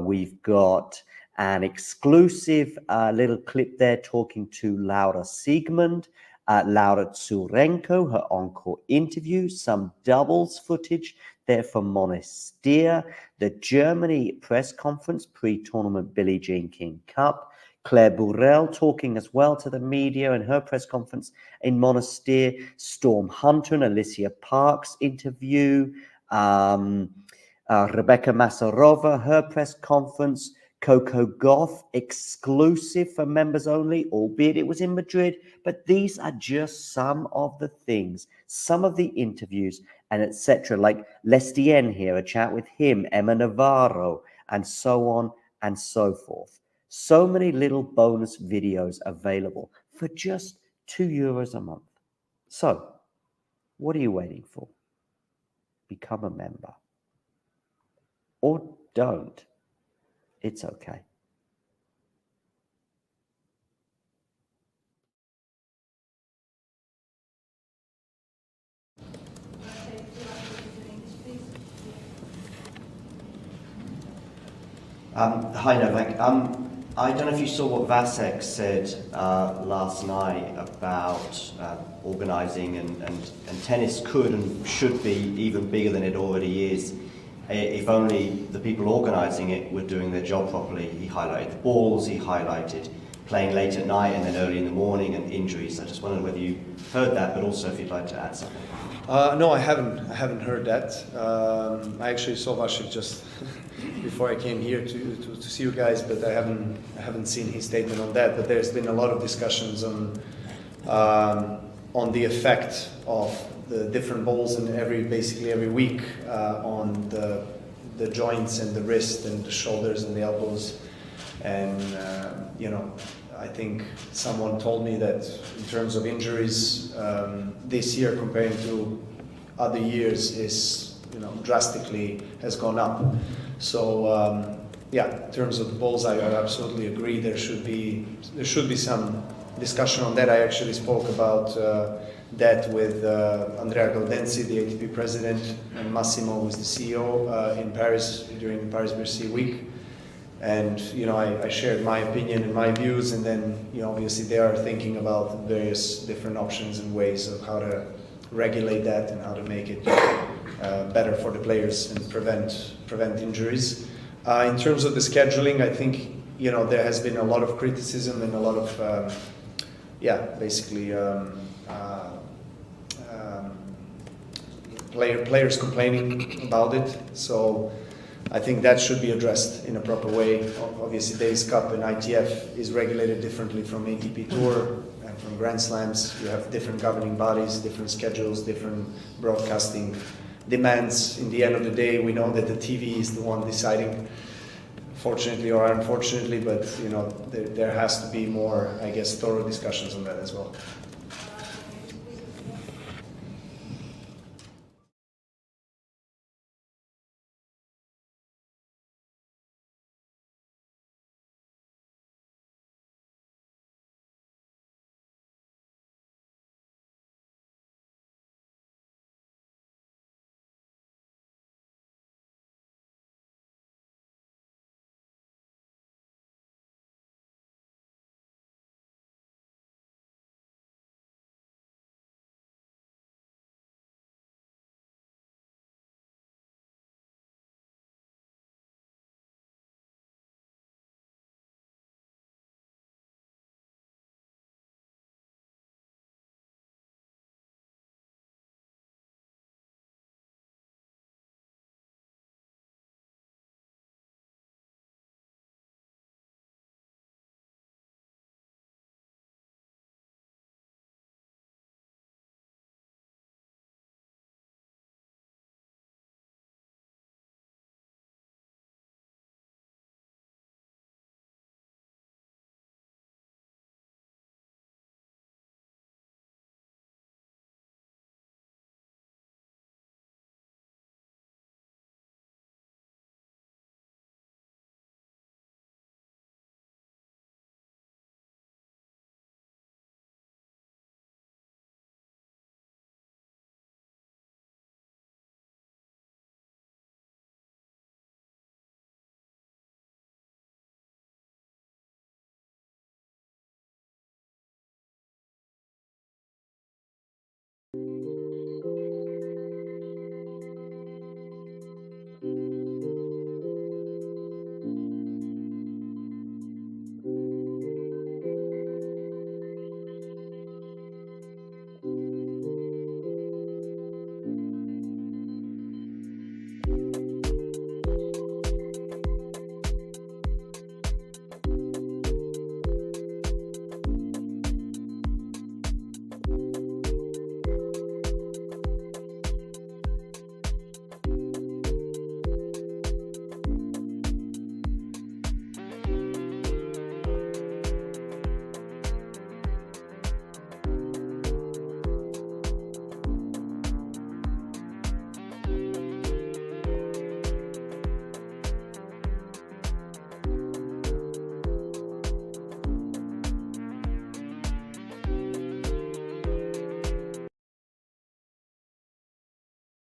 we've got an exclusive little clip there talking to Laura Siegmund, Laura Tsurenko, her encore interview, some doubles footage there from Monastir, the Germany press conference pre-tournament Billie Jean King Cup, Claire Burrell talking as well to the media in her press conference in Monastir, Storm Hunter and Alicia Parks interview, Rebecca Masarova, her press conference, Coco Gauff exclusive for members only, albeit it was in Madrid, but these are just some of the things, some of the interviews and etc. Like Lestien here, a chat with him, Emma Navarro, and so on and so forth. So many little bonus videos available for just €2 a month. So, what are you waiting for? Become a member. Or don't. It's okay. Hi, Novak. I don't know if you saw what Vasek said last night about organising, and tennis could and should be even bigger than it already is, if only the people organising it were doing their job properly. He highlighted the balls, he highlighted playing late at night and then early in the morning and injuries. I just wondered whether you heard that, but also if you'd like to add something. No, I haven't heard that. I actually saw Vasek just before I came here to see you guys, but I haven't seen his statement on that. But there's been a lot of discussions on the effect of the different balls and basically every week on the joints and the wrist and the shoulders and the elbows. And I think someone told me that in terms of injuries this year compared to other years is drastically has gone up. So yeah, in terms of the balls, I absolutely agree. There should be some discussion on that. I actually spoke about that with Andrea Gaudenzi, the ATP president, and Massimo, who's the CEO, in Paris during the Paris-Bercy week. And I shared my opinion and my views, and then obviously they are thinking about various different options and ways of how to regulate that and how to make it better for the players and prevent injuries. In terms of the scheduling, I think there has been a lot of criticism and a lot of basically players complaining about it. So I think that should be addressed in a proper way. Obviously, Davis Cup and ITF is regulated differently from ATP Tour and from Grand Slams. You have different governing bodies, different schedules, different broadcasting demands. In the end of the day, we know that the TV is the one deciding, fortunately or unfortunately, but there has to be more, I guess, thorough discussions on that as well.